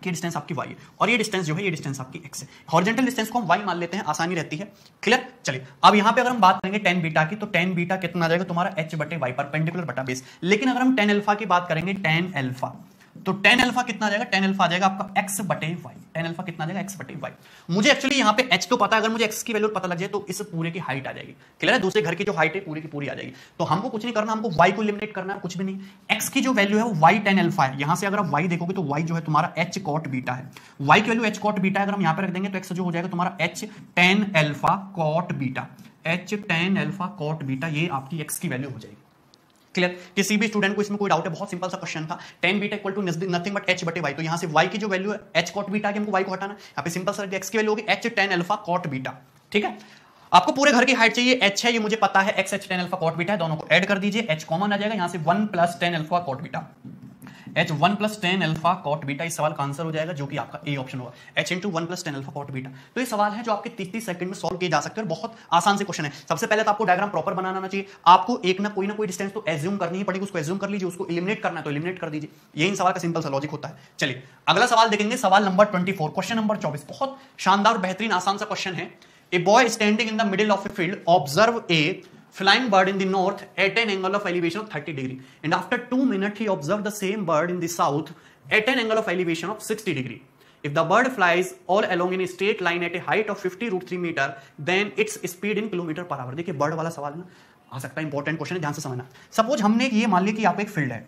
कि डिस्टेंस आपकी y है और ये डिस्टेंस जो है ये डिस्टेंस आपकी x है। हॉरिजॉन्टल डिस्टेंस को हम y मान लेते हैं, आसानी रहती है। क्लियर? चलिए अब यहां पे अगर हम बात करेंगे tan बीटा की, तो tan बीटा कितना आ जाएगा तुम्हारा h बटे y परपेंडिकुलर बटा बेस। लेकिन अगर हम tan अल्फा की बात करेंगे, tan अल्फा, तो tan अल्फा कितना आ जाएगा? tan अल्फा आ जाएगा आपका x बटे y। tan अल्फा कितना आ जाएगा? x बटे y। मुझे एक्चुअली यहां पे h तो पता है, अगर मुझे x की वैल्यू पता लग जाए तो इस पूरे की हाइट आ जाएगी। क्लियर है? दूसरे घर की जो हाइट है पूरी की पूरी आ जाएगी। तो हमको कुछ नहीं करना, हमको y को एलिमिनेट करना है, कुछ भी नहीं। x की जो वैल्यू है वो y tan अल्फा है। यहां से अगर आप y देखोगे तो y जो है तुम्हारा h cot बीटा है। y की वैल्यू h cot बीटा है, अगर हम यहां पे रख देंगे तो x जो हो जाएगा तुम्हारा h tan alpha cot beta. h tan alpha cot beta ये आपकी x की वैल्यू हो जाएगी। क्लियर? किसी भी स्टूडेंट को इसमें कोई डाउट है? बहुत सिंपल सा क्वेश्चन था। tan beta equal to nothing but h बटे y। तो यहां से y की जो वैल्यू है h cot बीटा की, हमको y को हटाना है। यहां पे सिंपल सा x की वैल्यू होगी h tan alpha cot beta. ठीक है? आपको पूरे घर की हाइट चाहिए, h है ये मुझे पता है, x h tan alpha cot beta है, दोनों को ऐड कर दीजिए, h कॉमन आ जाएगा, यहां से 1 plus tan alpha cot beta. h 1 plus tan alpha cot beta इस सवाल का आंसर हो जाएगा, जो कि आपका ए ऑप्शन होगा, h into 1 plus tan alpha cot beta. तो ये सवाल है जो आपके 30 सेकंड में सॉल्व किए जा सकते हैं और बहुत आसान से क्वेश्चन है। सबसे पहले तो आपको डायग्राम प्रॉपर बनाना आना चाहिए। आपको एक ना कोई डिस्टेंस तो एज्यूम करनी ही पड़ेगी, उसको एज्यूम कर लीजिए, उसको एलिमिनेट करना है तो एलिमिनेट कर दीजिए। यही इन सवाल का सिंपल सा लॉजिक होता है। चलिए अगला सवाल देखेंगे, सवाल नंबर 24, क्वेश्चन नंबर 24। बहुत शानदार बेहतरीन आसान सा क्वेश्चन है। A boy standing in the middle of a field observe a flying bird in the north at an angle of elevation of 30 degree, and after 2 minutes he observed the same bird in the south at an angle of elevation of 60 degree. If the bird flies all along in a straight line at a height of 50√3 meter, then its speed in kilometer per hour। देखिए बर्ड वाला सवाल ना आ सकता है, इंपॉर्टेंट क्वेश्चन है, ध्यान से समझना। सपोज हमने ये मान लिया कि यहाँ पे एक फील्ड है,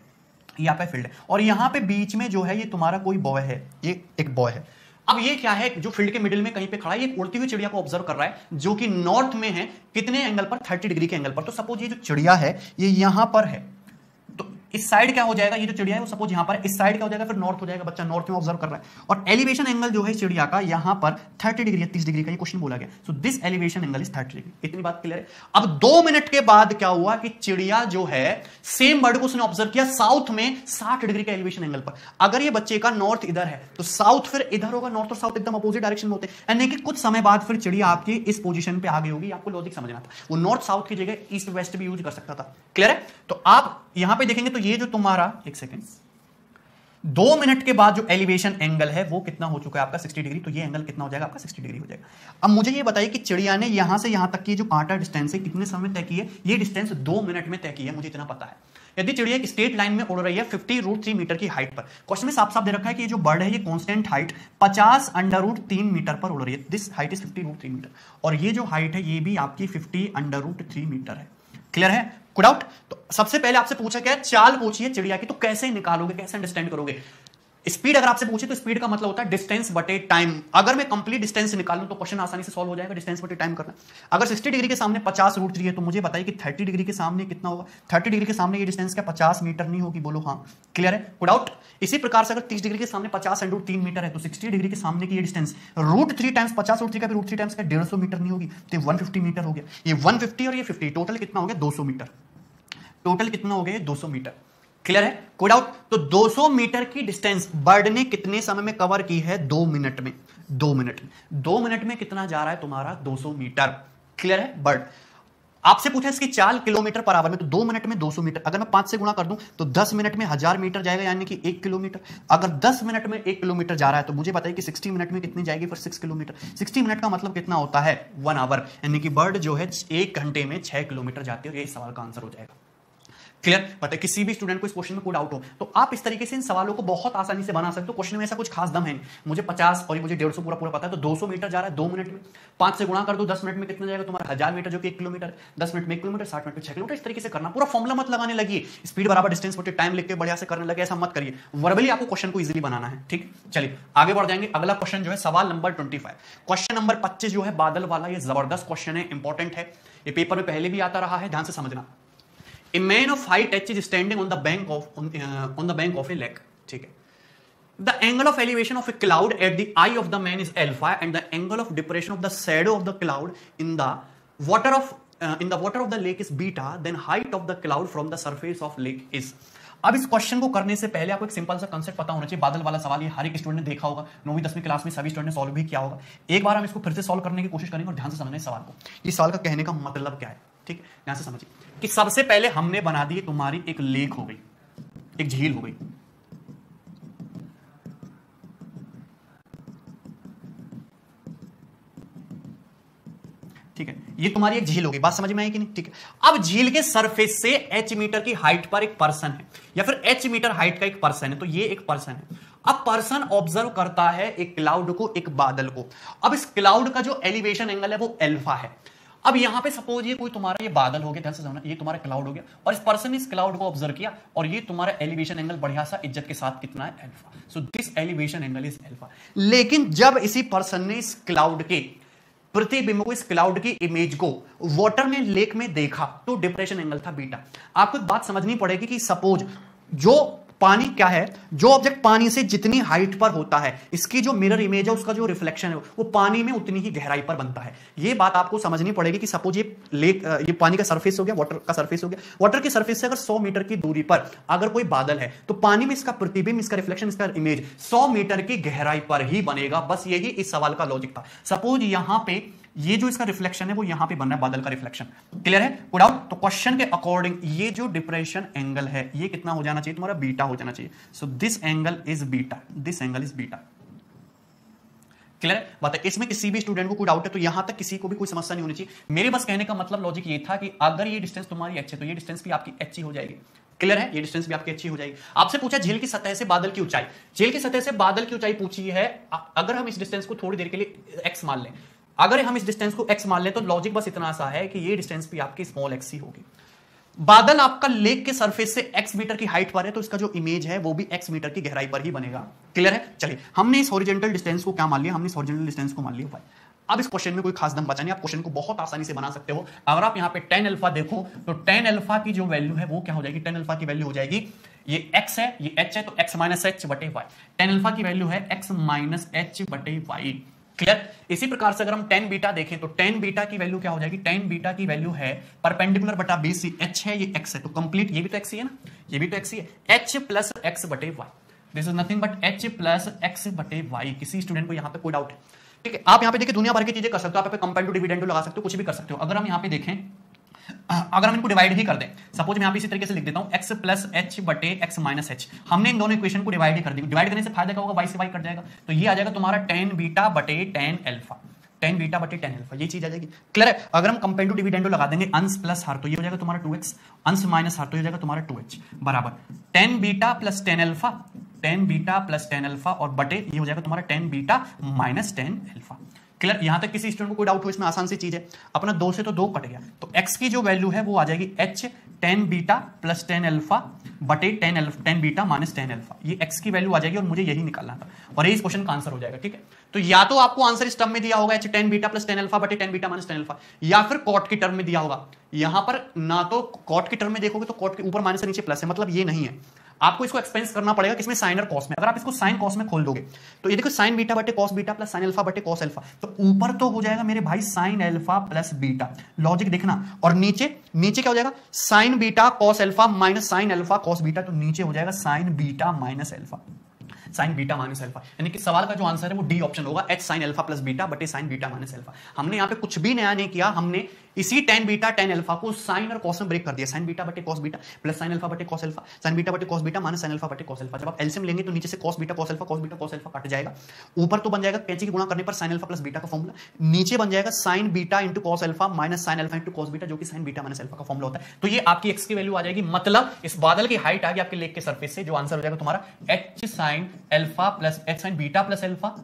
यहाँ पे फील्ड है और यहाँ पे बीच में जो है ये तुम्हारा कोई बॉय है, ये एक बॉय है। अब ये क्या है, जो फील्ड के मिडिल में कहीं पे खड़ा है, ये उड़ती हुई चिड़िया को ऑब्जर्व कर रहा है जो कि नॉर्थ में है, कितने एंगल पर? 30 डिग्री के एंगल पर। तो सपोज ये जो चिड़िया है ये यहां पर है, तो इस साइड क्या हो जाएगा, ये जो चिड़िया है वो सपोज यहां पर है, इस साइड क्या हो जाएगा, फिर नॉर्थ हो जाएगा। बच्चा नॉर्थ में ऑब्जर्व कर रहा है और एलिवेशन एंगल जो है चिड़िया का यहां पर 30 डिग्री है, 30 डिग्री का ये क्वेश्चन बोला गया। So this elevation angle is 30 degree. इतनी बात क्लियर है? अब 2 मिनट के बाद क्या हुआ कि चिड़िया जो है सेम बर्ड को उसने ऑब्जर्व किया साउथ में 60 डिग्री के एलिवेशन एंगल पर। अगर ये बच्चे का नॉर्थ इधर है तो साउथ फिर इधर होगा, नॉर्थ और साउथ एकदम अपोजिट डायरेक्शन में होते हैं, यानी कि कुछ समय बाद फिर चिड़िया आपकी इस पोजीशन पे आ गई होगी। आपको लॉजिक समझना था, वो नॉर्थ साउथ की जगह ईस्ट वेस्ट भी यूज कर सकता था। क्लियर है? तो आप यहां पे देखेंगे तो ये जो तुम्हारा, एक सेकेंड, 2 मिनट के बाद जो एलिवेशन एंगल है वो कितना हो चुका है आपका 60 डिग्री। तो ये एंगल कितना हो जाएगा आपका 60 डिग्री हो जाएगा। अब मुझे ये बताइए कि चिड़िया ने यहां से यहां तक की जो कांटा डिस्टेंस है कितने समय तय की है? ये डिस्टेंस 2 मिनट में तय की है, मुझे इतना पता है। यदि चिड़िया एक स्ट्रेट लाइन में उड़ रही है 50√3 मीटर की हाइट पर, क्वेश्चन में साफ साफ दे रखा है कि ये जो बर्ड है ये कांस्टेंट हाइट 50√3 मीटर पर उड़ रही है, दिस हाइट इज 50√3 मीटर, और ये जो हाइट है ये भी आपकी 50√3 मीटर है। क्लियर है? Good out. तो सबसे पहले आपसे पूछा क्या है, चाल पूछिए चिड़िया की, तो कैसे निकालोगे, कैसे अंडरस्टैंड करोगे? स्पीड अगर आपसे पूछे तो स्पीड का मतलब होता है डिस्टेंस बटे टाइम। अगर मैं कंप्लीट डिस्टेंस निकालूं तो क्वेश्चन आसानी से सॉल्व हो जाएगा, डिस्टेंस बटे टाइम करना। अगर 60 डिग्री के सामने 50√3 है तो मुझे बताइए कि 30 डिग्री के सामने कितना होगा? 30 डिग्री के सामने ये डिस्टेंस क्या 50 मीटर नहीं होगी? बोलो हाँ। क्लियर है? Good out. इसी प्रकार से अगर 30 डिग्री के सामने 50√3 मीटर है तो 60 डिग्री के सामने की ये डिस्टेंस √3 टाइम्स 50√3 का भी √3 टाइम्स का 150 मीटर नहीं होगी, तो 150 मीटर हो गया। ये 150 और ये 50 टोटल कितना हो गया? 200 मीटर। टोटल कितना हो गया? 200 मीटर। क्लियर है? Good out. तो 200 मीटर की डिस्टेंस बर्ड ने कितने समय में कवर की है? 2 मिनट में। 2 मिनट में 2 मिनट में कितना जा रहा है तुम्हारा? 200 मीटर। क्लियर है? बर्ड आपसे पूछा इसकी चाल किलोमीटर पर आवर में, तो 2 मिनट में 200 मीटर। अगर मैं 5 से गुणा कर दूं तो 10 मिनट में 1000 मीटर जाएगा, यानी कि 1 किलोमीटर। अगर 10 मिनट में 1 किलोमीटर जा रहा है तो मुझे बताइए कि 60 मिनट में कितनी जाएगी? फिर 6 किलोमीटर। 60 मिनट का मतलब कितना होता है? 1 आवर, यानी कि बर्ड जो है 1 घंटे में 6 किलोमीटर जाती है, और यही सवाल का आंसर हो जाएगा। क्लियर? पता है किसी भी स्टूडेंट को इस क्वेश्चन में कोई डाउट हो तो आप इस तरीके से इन सवालों को बहुत आसानी से बना सकते हो। क्वेश्चन में ऐसा कुछ खास दम है नहीं, मुझे 50 और मुझे 150 पूरा पता है, तो 200 मीटर जा रहा है 2 मिनट में। 5 से गुणा कर दो 10 मिनट में कितना जाएगा तुम्हारा? 1000 मीटर, जो कि 1 किलोमीटर। 10 मिनट में 1 किलोमीटर, 60 मिनट में 6 किलोमीटर। इस तरीके से करना, पूरा फॉर्मूला मत लगाने लगिए, स्पीड बराबर डिस्टेंस बटे टाइम लिख के बढ़िया से करने लगे, ऐसा मत करिए। वर्बली आपको क्वेश्चन को इजीली बनाना है। ठीक, चलिए आगे बढ़ जाएंगे। अगला क्वेश्चन जो है सवाल नंबर 25। क्वेश्चन नंबर 25 जो है बादल वाला, ये जबरदस्त क्वेश्चन है, इंपॉर्टेंट है, ये पेपर में पहले भी आता रहा है, ध्यान से समझना। A man of height h is standing on the bank of a lake. ठीक है। The angle of elevation of a cloud at the eye of the man is alpha, and the angle of depression of the shadow of the cloud in the water of the lake is beta. Then height of the cloud from the surface of lake is. अब इस क्वेश्चन को करने से पहले आपको एक सिंपल सा कंसेप्ट पता होना चाहिए। बादल वाला सवाल ये हर एक स्टूडेंट ने देखा होगा, 9वीं 10वीं क्लास में सभी स्टूडेंट ने सॉल्व भी किया होगा। एक बार हम इसको फिर से सॉल्व करने की कोशिश करेंगे और ध्यान से समझना इस सवाल को। इस सवाल का कहने का मतलब क्या है? ठीक, ध्यान से समझिए कि सबसे पहले हमने बना दी तुम्हारी एक लेक हो गई, एक झील हो गई। ठीक है, ये तुम्हारी एक झील होगी, बात समझ में आई कि नहीं? ठीक है, अब झील के सरफेस से h मीटर की हाइट पर एक पर्सन है, या फिर h मीटर हाइट का एक पर्सन है, तो ये एक पर्सन है। अब पर्सन ऑब्जर्व करता है एक क्लाउड को, एक बादल को। अब इस क्लाउड का जो एलिवेशन एंगल है वो अल्फा है। अब यहां पे सपोज ये कोई तुम्हारा ये बादल हो गया, ध्यान से समझना, ये तुम्हारा क्लाउड हो गया, और इस पर्सन ने इस क्लाउड को ऑब्जर्व किया, और ये तुम्हारा एलिवेशन एंगल बढ़िया सा इज्जत के साथ कितना है? Alpha. So this elevation angle is alpha. लेकिन जब इसी पर्सन ने इस क्लाउड के प्रतिबिंब को, इस क्लाउड की इमेज को वाटर में, लेक में देखा, तो डिप्रेशन एंगल था बीटा। आपको एक बात समझनी पड़ेगी कि सपोज जो पानी क्या है, जो ऑब्जेक्ट पानी से जितनी हाइट पर होता है, इसकी जो मिरर इमेज है, उसका जो रिफ्लेक्शन है वो पानी में उतनी ही गहराई पर बनता है। ये बात आपको समझनी पड़ेगी कि सपोज ये लेक, ये पानी का सरफेस हो गया, वाटर का सरफेस हो गया। वाटर के सरफेस से अगर 100 मीटर की दूरी पर अगर कोई बादल है, तो पानी में इसका प्रतिबिंब, इसका रिफ्लेक्शन, इसका इमेज 100 मीटर की गहराई पर ही बनेगा। बस यही इस सवाल का लॉजिक था। सपोज यहां पे ये जो इसका रिफ्लेक्शन है वो यहां पे बन रहा है, बादल का रिफ्लेक्शन। क्लियर है? Good out. तो क्वेश्चन के अकॉर्डिंग ये जो डिप्रेशन एंगल है ये कितना हो जाना चाहिए तुम्हारा? बीटा हो जाना चाहिए। So this angle is beta, this angle is beta. Clear है? बात है, इसमें किसी भी स्टूडेंट को कोई डाउट है तो यहां तक किसी को भी कोई समस्या नहीं होनी चाहिए। मेरे बस कहने का मतलब लॉजिक ये था कि अगर ये डिस्टेंस तुम्हारी h है तो ये डिस्टेंस भी आपकी h ही हो जाएगी। क्लियर है? ये डिस्टेंस भी आपकी अच्छी हो जाएगी। आपसे पूछा झील की सतह से बादल की ऊंचाई, झील की सतह से बादल की ऊंचाई पूछी है। अगर हम इस डिस्टेंस को थोड़ी देर के लिए x मान लें, अगर हम इस डिस्टेंस को x मान लें, तो लॉजिक बस इतना सा है कि ये डिस्टेंस भी आपकी स्मॉल x ही होगी। बादल आपका लेक के सरफेस से x मीटर की हाइट पर है, तो इसका जो इमेज है वो भी x मीटर की गहराई पर ही बनेगा। क्लियर है? चलिए, हमने इस हॉरिजॉन्टल डिस्टेंस को क्या मान लिया? हमने इस हॉरिजॉन्टल डिस्टेंस को मान लिया भाई। अब इस क्वेश्चन में कोई खास दम बचा नहीं, आप क्वेश्चन को बहुत आसानी से बना सकते हो। अगर आप यहां पे tan अल्फा देखो तो tan अल्फा की जो वैल्यू है वो क्या हो जाएगी? tan अल्फा की वैल्यू हो जाएगी, ये x है, ये h है, तो x माइनस h बटे y। tan अल्फा की वैल्यू है x माइनस h बटे y। क्लियर? इसी प्रकार से अगर हम tan बीटा देखें तो tan बीटा की वैल्यू क्या हो जाएगी? tan बीटा की वैल्यू है परपेंडिकुलर बटा BC, h है, ये x है, तो कंप्लीट, ये भी तो x ही है ना, ये भी तो x ही है, h प्लस x बटे y। This is nothing but h plus x बटे y। किसी स्टूडेंट को यहां पे कोई डाउट है? ठीक है, आप यहां पे देखिए दुनिया भर की चीजें कर सकते हो, आप कंपेयर टू डिविडेंड लगा सकते हो, कुछ भी कर सकते हो। अगर हम यहां पे देखें, अगर हम इनको डिवाइड ही कर दें, सपोज मैं यहां पे इसी तरीके से लिख देता हूं x प्लस h बटे x माइनस h, हमने इन दोनों इक्वेशन को डिवाइड ही कर दी। डिवाइड करने से फायदा क्या होगा? y से y कट जाएगा, तो ये आ जाएगा तुम्हारा tan बीटा बटे tan अल्फा। 10 बीटा बटे 10 अल्फा, ये चीज आ जाएगी। क्लियर है? अगर हम कंपेंडो डिविडेंडो लगा देंगे अंश प्लस हर, तो ये हो जाएगा तुम्हारा 2x, अंश माइनस हर तो ये हो जाएगा तुम्हारा 2h बराबर 10 beta plus 10 alpha, 10 beta plus 10 alpha और बटे ये हो जाएगा तुम्हारा 10 बीटा माइनस 10 अल्फा। क्लियर? यहां तक किसी स्टूडेंट को कोई डाउट हो इसमें? आसान सी चीज है, अपना 2 से तो 2 कट गया, तो x की जो वैल्यू है वो आ जाएगी h 10 बीटा प्लस 10 अल्फा बटे 10 बीटा माइनस 10 अल्फा, ये x की वैल्यू आ जाएगी और मुझे यही निकालना था और ये इस क्वेश्चन का आंसर हो जाएगा। ठीक है, तो या तो आपको आंसर इस टर्म में दिया होगा h 10 बीटा प्लस 10 अल्फा बटे 10 बीटा माइनस 10 अल्फा, या फिर कॉट की टर्म में दिया होगा। यहां पर ना तो कॉट की टर्म में देखोगे तो कॉट के ऊपर माइनस से नीचे प्लस है, मतलब ये नहीं है, आपको इसको एक्सपेंस करना पड़ेगा किसमें? साइन और कॉस में। अगर आप इसको साइन कॉस में खोल दोगे तो ये देखो साइन बीटा बटे cos beta plus sine alpha बटे कॉस अल्फा, तो ऊपर तो हो जाएगा मेरे भाई sign alpha plus beta, logic देखना, और नीचे नीचे क्या हो जाएगा? Sign beta cos alpha minus sine alpha cos beta, तो नीचे हो जाएगा sign beta minus alpha, sign beta minus alpha, यानी कि सवाल का जो आंसर है वो डी ऑप्शन होगा, h sine alpha plus beta बटे साइन बीटा माइनस अल्फा। हमने यहाँ पे कुछ भी नया नहीं किया, हमने इसी tan बीटा tan अल्फा को साइन और कॉस में ब्रेक कर दिया, साइन बीटा बटे cos beta plus sine alpha बटे कॉस अल्फा, साइन बीटा बटे cos beta minus sine alpha बटे कॉस अल्फा। जब आप एलसीएम लेंगे तो नीचे से cos beta cos alpha cut जाएगा, ऊपर तो बन जाएगा कैंची की गुणा करने पर साइन अल्फा प्लस बीटा का फॉर्मूला, नीचे बन जाएगा sign beta into cos alpha minus sine alpha into cos beta, जो कि साइन बीटा माइनस अल्फा का फॉर्मूला होता है। तो ये आपकी x की वैल्यू आ जाएगी, मतलब इस बादल की हाइट आ गई आपके लेक के सरफेस से, जो आंसर हो जाएगा तुम्हारा h sine alpha plus h sine beta plus alpha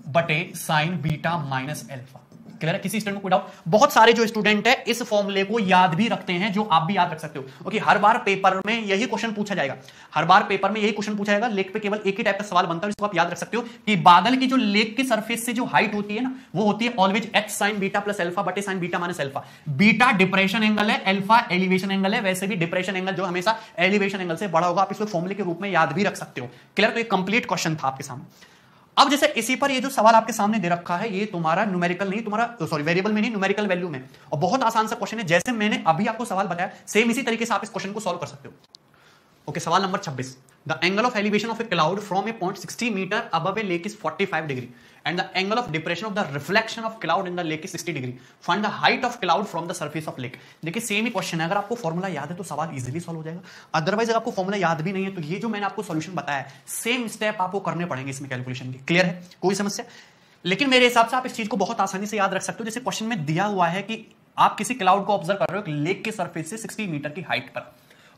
बटे sine beta minus alpha. Clear है? किसी स्टूडेंट को कोई डाउट? बहुत सारे जो स्टूडेंट है इस फॉर्मूले को याद भी रखते हैं, जो आप भी याद रख सकते हो, क्योंकि हर बार पेपर में यही क्वेश्चन पूछा जाएगा, हर बार पेपर में यही क्वेश्चन पूछा जाएगा, लेक पे केवल एक ही टाइप का सवाल बनता है, जिसको आप याद रख सकते हो कि बादल की जो लेक के सरफेस से जो हाइट होती है ना, वो होती है always h sine beta plus alpha बटे sine beta minus alpha. Beta depression angle है, अल्फा एलिवेशन एंगल है, वैसे भी डिप्रेशन एंगल जो हमेशा एलिवेशन एंगल से बड़ा होगा, आप इसको फॉर्मूले के रूप में याद भी रख सकते हो। क्लियर? तो ये कंप्लीट क्वेश्चन था आपके सामने। अब जैसे इसी पर ये जो सवाल आपके सामने दे रखा है, ये तुम्हारा न्यूमेरिकल नहीं, तुम्हारा सॉरी वेरिएबल में नहीं, न्यूमेरिकल वैल्यू में, और बहुत आसान सा क्वेश्चन है, जैसे मैंने अभी आपको सवाल बताया सेम इसी तरीके से आप इस क्वेश्चन को सॉल्व कर सकते हो। ओके, सवाल नंबर 26, the angle of elevation of a cloud from a point 60 metre above a lake is 45 degree and the angle of depression of the reflection of cloud in the lake is 60 degree, find the height of cloud from the surface of lake. देखिए सेम ही क्वेश्चन है, अगर आपको फॉर्मूला याद है तो सवाल इजीली सॉल्व हो जाएगा, अदरवाइज अगर आपको फॉर्मूला याद भी नहीं है तो ये जो मैंने आपको सॉल्यूशन बताया सेम स्टेप आपको करने पड़ेंगे इसमें कैलकुलेशन के। क्लियर है? कोई समस्या? लेकिन मेरे हिसाब से आप इस चीज को बहुत आसानी से याद रख सकते हो। जैसे क्वेश्चन में दिया हुआ है कि आप किसी क्लाउड को ऑब्जर्व कर रहे हो लेक के सरफेस से 60 मीटर की हाइट पर,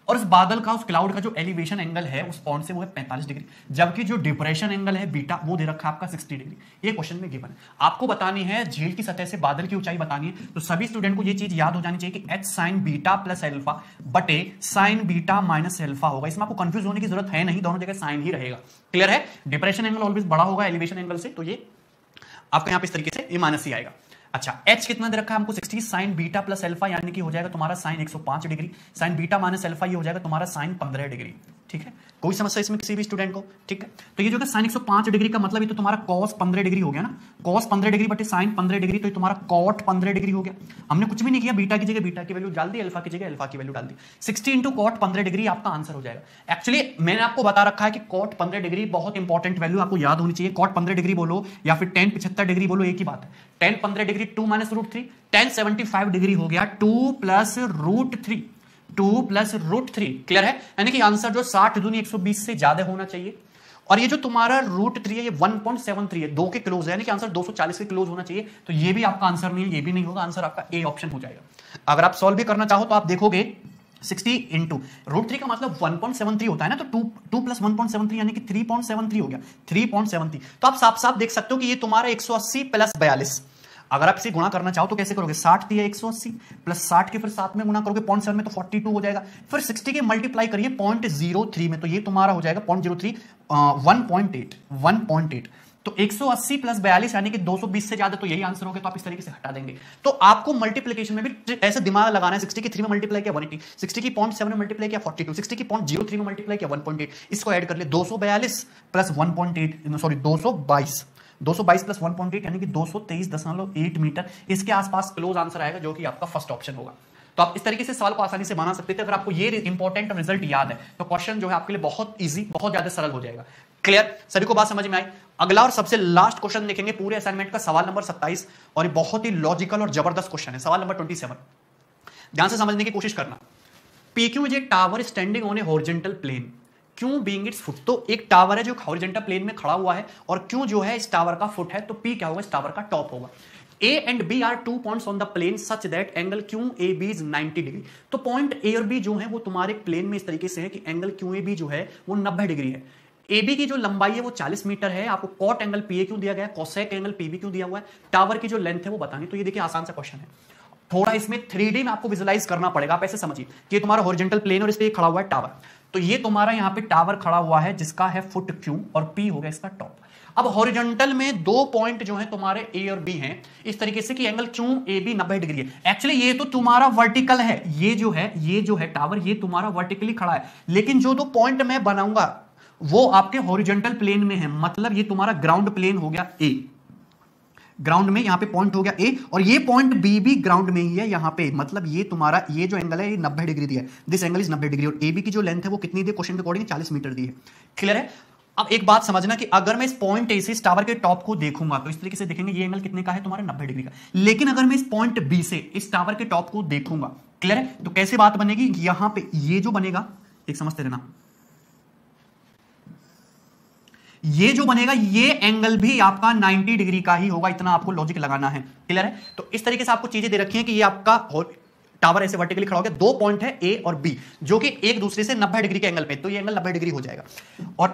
और उस बादल का, उस क्लाउड का जो एलिवेशन एंगल है उस पॉइंट से वो है 45 डिग्री, जबकि जो डिप्रेशन एंगल है बीटा वो दे रखा है आपका 60 डिग्री। ये क्वेश्चन में गिवन है, आपको बतानी है झील की सतह से बादल की ऊंचाई बतानी है, तो सभी स्टूडेंट को ये चीज याद हो जानी चाहिए कि h sine beta plus alpha बटे साइन बीटा माइनस अल्फा होगा। इसमें आपको कंफ्यूज होने की जरूरत है नहीं, दोनों जगह साइन ही रहेगा। क्लियर है? डिप्रेशन एंगल ऑलवेज बड़ा होगा एलिवेशन एंगल से, तो ये आपका यहाँ पे इस तरीके से ये माइनस ही आएगा। अच्छा, h कितना दे रखा है हमको 60, साइन बीटा प्लस अल्फा यानी कि हो जाएगा तुम्हारा sine 105 degree, sine beta minus alpha ये हो जाएगा तुम्हारा साइन 15 डिग्री। ठीक है? कोई समस्या इसमें किसी भी स्टूडेंट को? ठीक है, तो ये जो है साइन 105 डिग्री का मतलब ये तो तुम्हारा कॉस 15 डिग्री हो गया ना, कॉस 15 डिग्री बटे साइन 15 डिग्री, तो ये तुम्हारा कॉट 15 डिग्री हो गया। हमने कुछ भी नहीं किया, बीटा की जगह बीटा की वैल्यू डाल दी, अल्फा की जगह अल्फा की वैल्यू डाल दी, 60 इंटू कॉट 15 डिग्री आपका आंसर हो जाएगा। एक्चुअली मैंने आपको बता रखा है कि कॉट 15 डिग्री बहुत इंपॉर्टेंट वैल्यू आपको याद होनी चाहिए। कॉट 15 डिग्री बोलो या फिर tan 75 डिग्री बोलो, एक ही बात है। tan 15 degree 2 minus root 3, tan 75 degree हो गया 2 plus root 3, 2 plus root 3। Clear है? यानी कि आंसर जो 60 दूनी 120 से ज्यादा होना चाहिए, और ये जो तुम्हारा रूट 3 है ये 1.73 है, 2 के क्लोज है, यानी कि आंसर 240 के क्लोज होना चाहिए, तो ये भी आपका आंसर नहीं है, ये भी नहीं होगा, आंसर आपका ए ऑप्शन हो जाएगा। अगर आप सॉल्व भी करना चाहो तो आप देखोगे 60 इंटू रूट 3 का मतलब 1.73 होता है ना, तो 2 प्लस 1.73 यानी कि 3.73 हो गया, 3.73। तो आप साफ साफ देख सकते हो कि ये तुम्हारा 180 प्लस 42, अगर आप इसे गुणा करना चाहो तो कैसे करोगे? 60 दिया 180 प्लस 60 के फिर 7 में गुणा करोगे 0.7 में तो 42 हो जाएगा, फिर 60 के मल्टीप्लाई करिए 0.03 में, तो ये तुम्हारा हो जाएगा 0.03 1.8। तो 180 प्लस 42 यानी कि 220 से ज्यादा, तो यही आंसर होगा, तो आप इस तरीके से हटा देंगे। तो आपको मल्टीप्लिकेशन में भी ऐसे दिमाग लगाना है, 60 की 3 में मल्टीप्लाई किया 180, 60 की 0.7 में मल्टीप्लाई किया 42, 60 की 0.03 में मल्टीप्लाई किया 1.8, इसको ऐड कर ले 242 प्लस 1.8 सॉरी 222 प्लस 1.8 यानी कि 223.8 मीटर, इसके आसपास क्लोज आंसर आएगा, जो कि आपका फर्स्ट ऑप्शन होगा। तो आप इस तरीके से सवाल को आसानी से बना सकते थे। अगर आपको ये इंपॉर्टेंट रिजल्ट याद है तो क्वेश्चन जो है आपके लिए बहुत इजी, बहुत ज्यादा सरल हो जाएगा। क्लियर? सभी को बात समझ में आई? अगला और सबसे लास्ट क्वेश्चन देखेंगे पूरे असाइनमेंट का, सवाल नंबर 27, और ये बहुत ही लॉजिकल और जबरदस्त क्वेश्चन है। सवाल नंबर 27, ध्यान से समझने की कोशिश करना। PQ is a tower standing on a horizontal plane, Q being its foot, तो एक टावर है जो हॉरिजॉन्टल प्लेन में खड़ा हुआ है, और क्यों जो है इस टावर का फुट है, तो P क्या होगा? इस टावर का टॉप होगा। A and B are 2 points on the plane such that angle QAB is 90 degree. तो पॉइंट A और B जो है वो तुम्हारे प्लेन में इस तरीके से है कि एंगल QAB जो है वो 90 डिग्री है। AB की जो लंबाई है वो 40 मीटर है। आपको कॉट एंगल PA क्यों दिया गया है, कोसेक एंगल PB क्यों दिया हुआ है, टावर की जो लेंथ है वो बतानी। तो ये देखिए आसान सा क्वेश्चन है, थोड़ा इसमें 3D में आपको विजुलाइज करना पड़ेगा। आप ऐसे समझिए कि तुम्हारा हॉरिजॉन्टल प्लेन और इस पे खड़ा हुआ है टावर। तो ये तुम्हारा यहां पे टावर खड़ा हुआ है जिसका है फुट Q और P हो गया इसका टॉप। अब हॉरिजॉन्टल में दो पॉइंट जो है तुम्हारे A और B हैं इस तरीके से कि एंगल QAB 90 डिग्री है। एक्चुअली ये तो तुम्हारा वर्टिकल है, ये जो है टावर ये तुम्हारा वर्टिकली खड़ा है, लेकिन जो दो पॉइंट मैं बनाऊंगा वो आपके हॉरिजॉन्टल प्लेन में है। मतलब ये तुम्हारा ग्राउंड प्लेन हो गया A, ग्राउंड में यहां पे पॉइंट हो गया A, और ये पॉइंट B भी ग्राउंड में ही है यहां पे। मतलब ये तुम्हारा ये जो एंगल है ये 90 डिग्री दिया है, दिस एंगल इज 90 डिग्री, और AB की जो लेंथ है वो कितनी दी क्वेश्चन के अकॉर्डिंग 40 मीटर दी है। क्लियर है। अब एक बात समझना कि अगर मैं इस पॉइंट A से इस टावर के टॉप को देखूंगा तो इस तरीके से देखेंगे ये एंगल कितने का है तुम्हारा 90 डिग्री का। लेकिन अगर मैं इस पॉइंट B से इस टावर के टॉप को देखूंगा, क्लियर है, तो कैसे बात बनेगी, यहां पे ये जो बनेगा, एक समझते रहना, ये जो बनेगा ये एंगल भी आपका 90 डिग्री का ही होगा। इतना आपको लॉजिक लगाना है। क्लियर है। तो इस तरीके से आपको चीजें दे रखी हैं कि ये आपका टावर ऐसे वर्टिकली खड़ा हो गया, दो पॉइंट है A और B जो कि एक दूसरे से 90 डिग्री के एंगल पे, तो ये एंगल 90 डिग्री हो जाएगा। और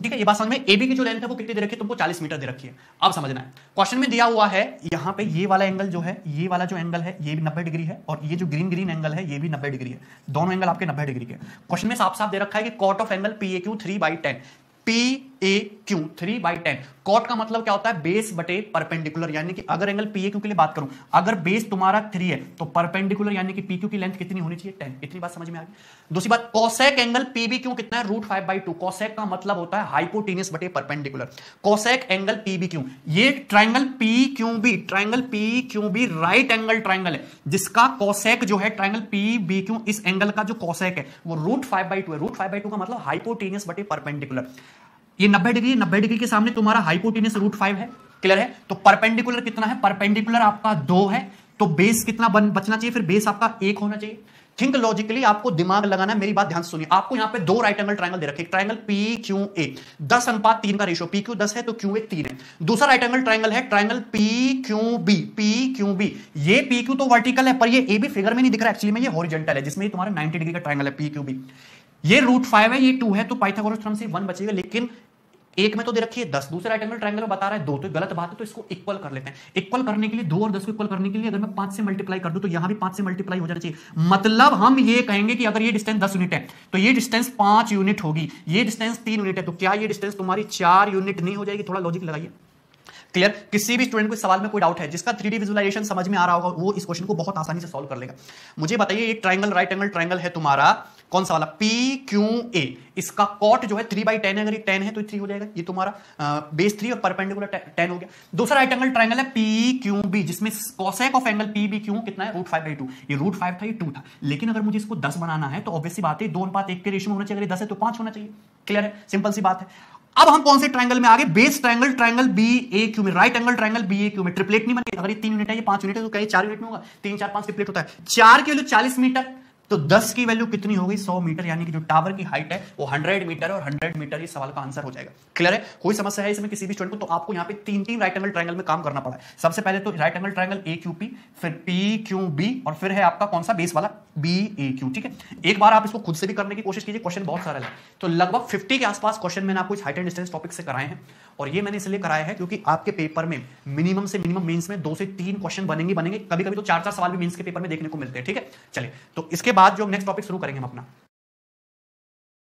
ठीक है, ये बात समझ में। AB की जो लेंथ है वो कितनी दे रखी है तुमको, 40 मीटर दे रखी है। अब समझना है, क्वेश्चन में दिया हुआ है यहां पे ये वाला एंगल जो है, ये वाला जो एंगल है ये भी 90 डिग्री है, और ये जो ग्रीन ग्रीन एंगल है ये भी 90 डिग्री है। दोनों एंगल आपके 90 डिग्री के। क्वेश्चन में साफ साफ दे रखा है कि cot of angle PAQ 3/10, PAQ 3/10। Cot का मतलब क्या होता है, बेस बटे परपेंडिकुलर, यानी कि अगर एंगल PAQ के लिए बात करूं, अगर बेस तुम्हारा 3 है तो परपेंडिकुलर यानी कि PQ की लेंथ कितनी होनी चाहिए, 10। इतनी बात समझ में आ गई। दूसरी बात, कोसेक एंगल PBQ कितना है, √5/2। कोसेक का मतलब होता है हाइपोटेन्यूस बटे परपेंडिकुलर। कोसेक एंगल PBQ, ये triangle PQB right angle triangle है जिसका कोसेक जो है ट्राइंगल PBQ, इस एंगल का जो कोसेक है वो √5/2 है। √5/2 का मतलब हाइपोटेन्यूस बटे परपेंडिकुलर। ये 90 डिग्री के सामने तुम्हारा हाइपोटेन्यूस √5 है। क्लियर है। तो परपेंडिकुलर कितना है, परपेंडिकुलर आपका 2 है, तो बेस कितना बचना चाहिए, फिर बेस आपका 1 होना चाहिए। थिंक लॉजिकली, आपको दिमाग लगाना है। मेरी बात ध्यान से सुनिए, आपको यहां पे दो राइट एंगल ट्राइंगल दे रखे, ट्राइंगल PQA 10:3 का रेशियो, PQ 10 है तो QA 3 है। दूसरा राइट एंगल ट्राइंगल है ट्राइंगल PQB। ये PQ तो वर्टिकल है पर ये AB फिगर में नहीं दिख रहा, एक्चुअली में ये हॉरिजॉन्टल है जिसमें तुम्हारा 90 डिग्री का ट्राइंगल है PQB। ये √5 है, ये 2 है, तो पाइथागोरस थ्योरम से 1 बचेगा। लेकिन एक में तो दे रखी है 10, दूसरे राइट एंगल ट्रायंगल में बता रहा है 2, तो गलत बात है। तो इसको इक्वल कर लेते हैं। इक्वल करने के लिए 2 और 10 को इक्वल करने के लिए अगर मैं 5 से मल्टीप्लाई कर दूं तो यहां भी 5 से मल्टीप्लाई हो जाना चाहिए। मतलब हम ये कहेंगे कि अगर ये डिस्टेंस 10 यूनिट है तो ये डिस्टेंस 5 यूनिट होगी, ये डिस्टेंस 3 यूनिट है, तो क्या ये डिस्टेंस तुम्हारी 4 यूनिट नहीं हो जाएगी? थोड़ा लॉजिक लगाइए। क्लियर। किसी भी स्टूडेंट को इस सवाल में कोई डाउट है, जिसका 3D विजुअलाइजेशन समझ में आ रहा होगा, वो इस क्वेश्चन को बहुत आसानी से सॉल्व कर लेगा। मुझे बताइए, एक ट्राइंगल राइट एंगल ट्राइंगल है तुम्हारा, कौन सा वाला, PQA। इसका कॉट जो है 3/10 है, अगर ये 10 है तो 3 हो जाएगा। ये तुम्हारा बेस 3 और परपेंडिकुलर 10 हो गया। दूसरा राइट एंगल ट्राइंगल है PQB, जिसमें कोसेक ऑफ एंगल PBQ कितना है, √5/2। ये √5 था, ये 2 था। लेकिन अगर मुझे इसको 10 बनाना है तो ऑब्वियस सी बात है 2:1 के रेशियो में होना चाहिए। अगर 10 है तो 5 होना चाहिए। क्लियर है, सिंपल सी बात है। अब हम कौन से ट्रायंगल में आगे, बेस ट्रायंगल, ट्रायंगल BAQ में, राइट एंगल ट्रायंगल BAQ में। ट्रिपलेट नहीं बनेगा। अगर ये 3 यूनिट है, ये 5 यूनिट है, तो क्या ये 4 यूनिट में होगा? 3, 4, 5 ट्रिपलेट होता है। 4 की वैल्यू 40 मीटर, तो 10 की वैल्यू कितनी होगी, 100 मीटर। यानी कि जो टावर की हाइट है वो 100 मीटर और 100 मीटर ये सवाल का आंसर हो जाएगा। क्लियर है। कोई समस्या है इसमें किसी भी स्टूडेंट को? तो आपको यहाँ पे 3 राइट एंगल ट्रायंगल में काम करना पड़ा है। सबसे पहले तो राइट एंगल ट्रायंगल AQP, फिर PQB, और फिर है आपका कौन सा, बेस वाला BAQ। ठीक है, एक बार आप इसको खुद से भी करने की कोशिश कीजिए, क्वेश्चन बहुत सारा है। तो लगभग 50 के आसपास क्वेश्चन मैंने आपको इस हाइट एंड डिस्टेंस टॉपिक से कराए हैं, और ये मैंने इसलिए कराया है क्योंकि आपके पेपर में मिनिमम से मिनिमम मेंस में 2 से 3 क्वेश्चन बनेंगे। कभी कभी तो 4-4 सवाल भी मेंस के पेपर में देखने को मिलते हैं। ठीक है, चलिए, तो इसके बाद जो नेक्स्ट टॉपिक शुरू करेंगे हम अपना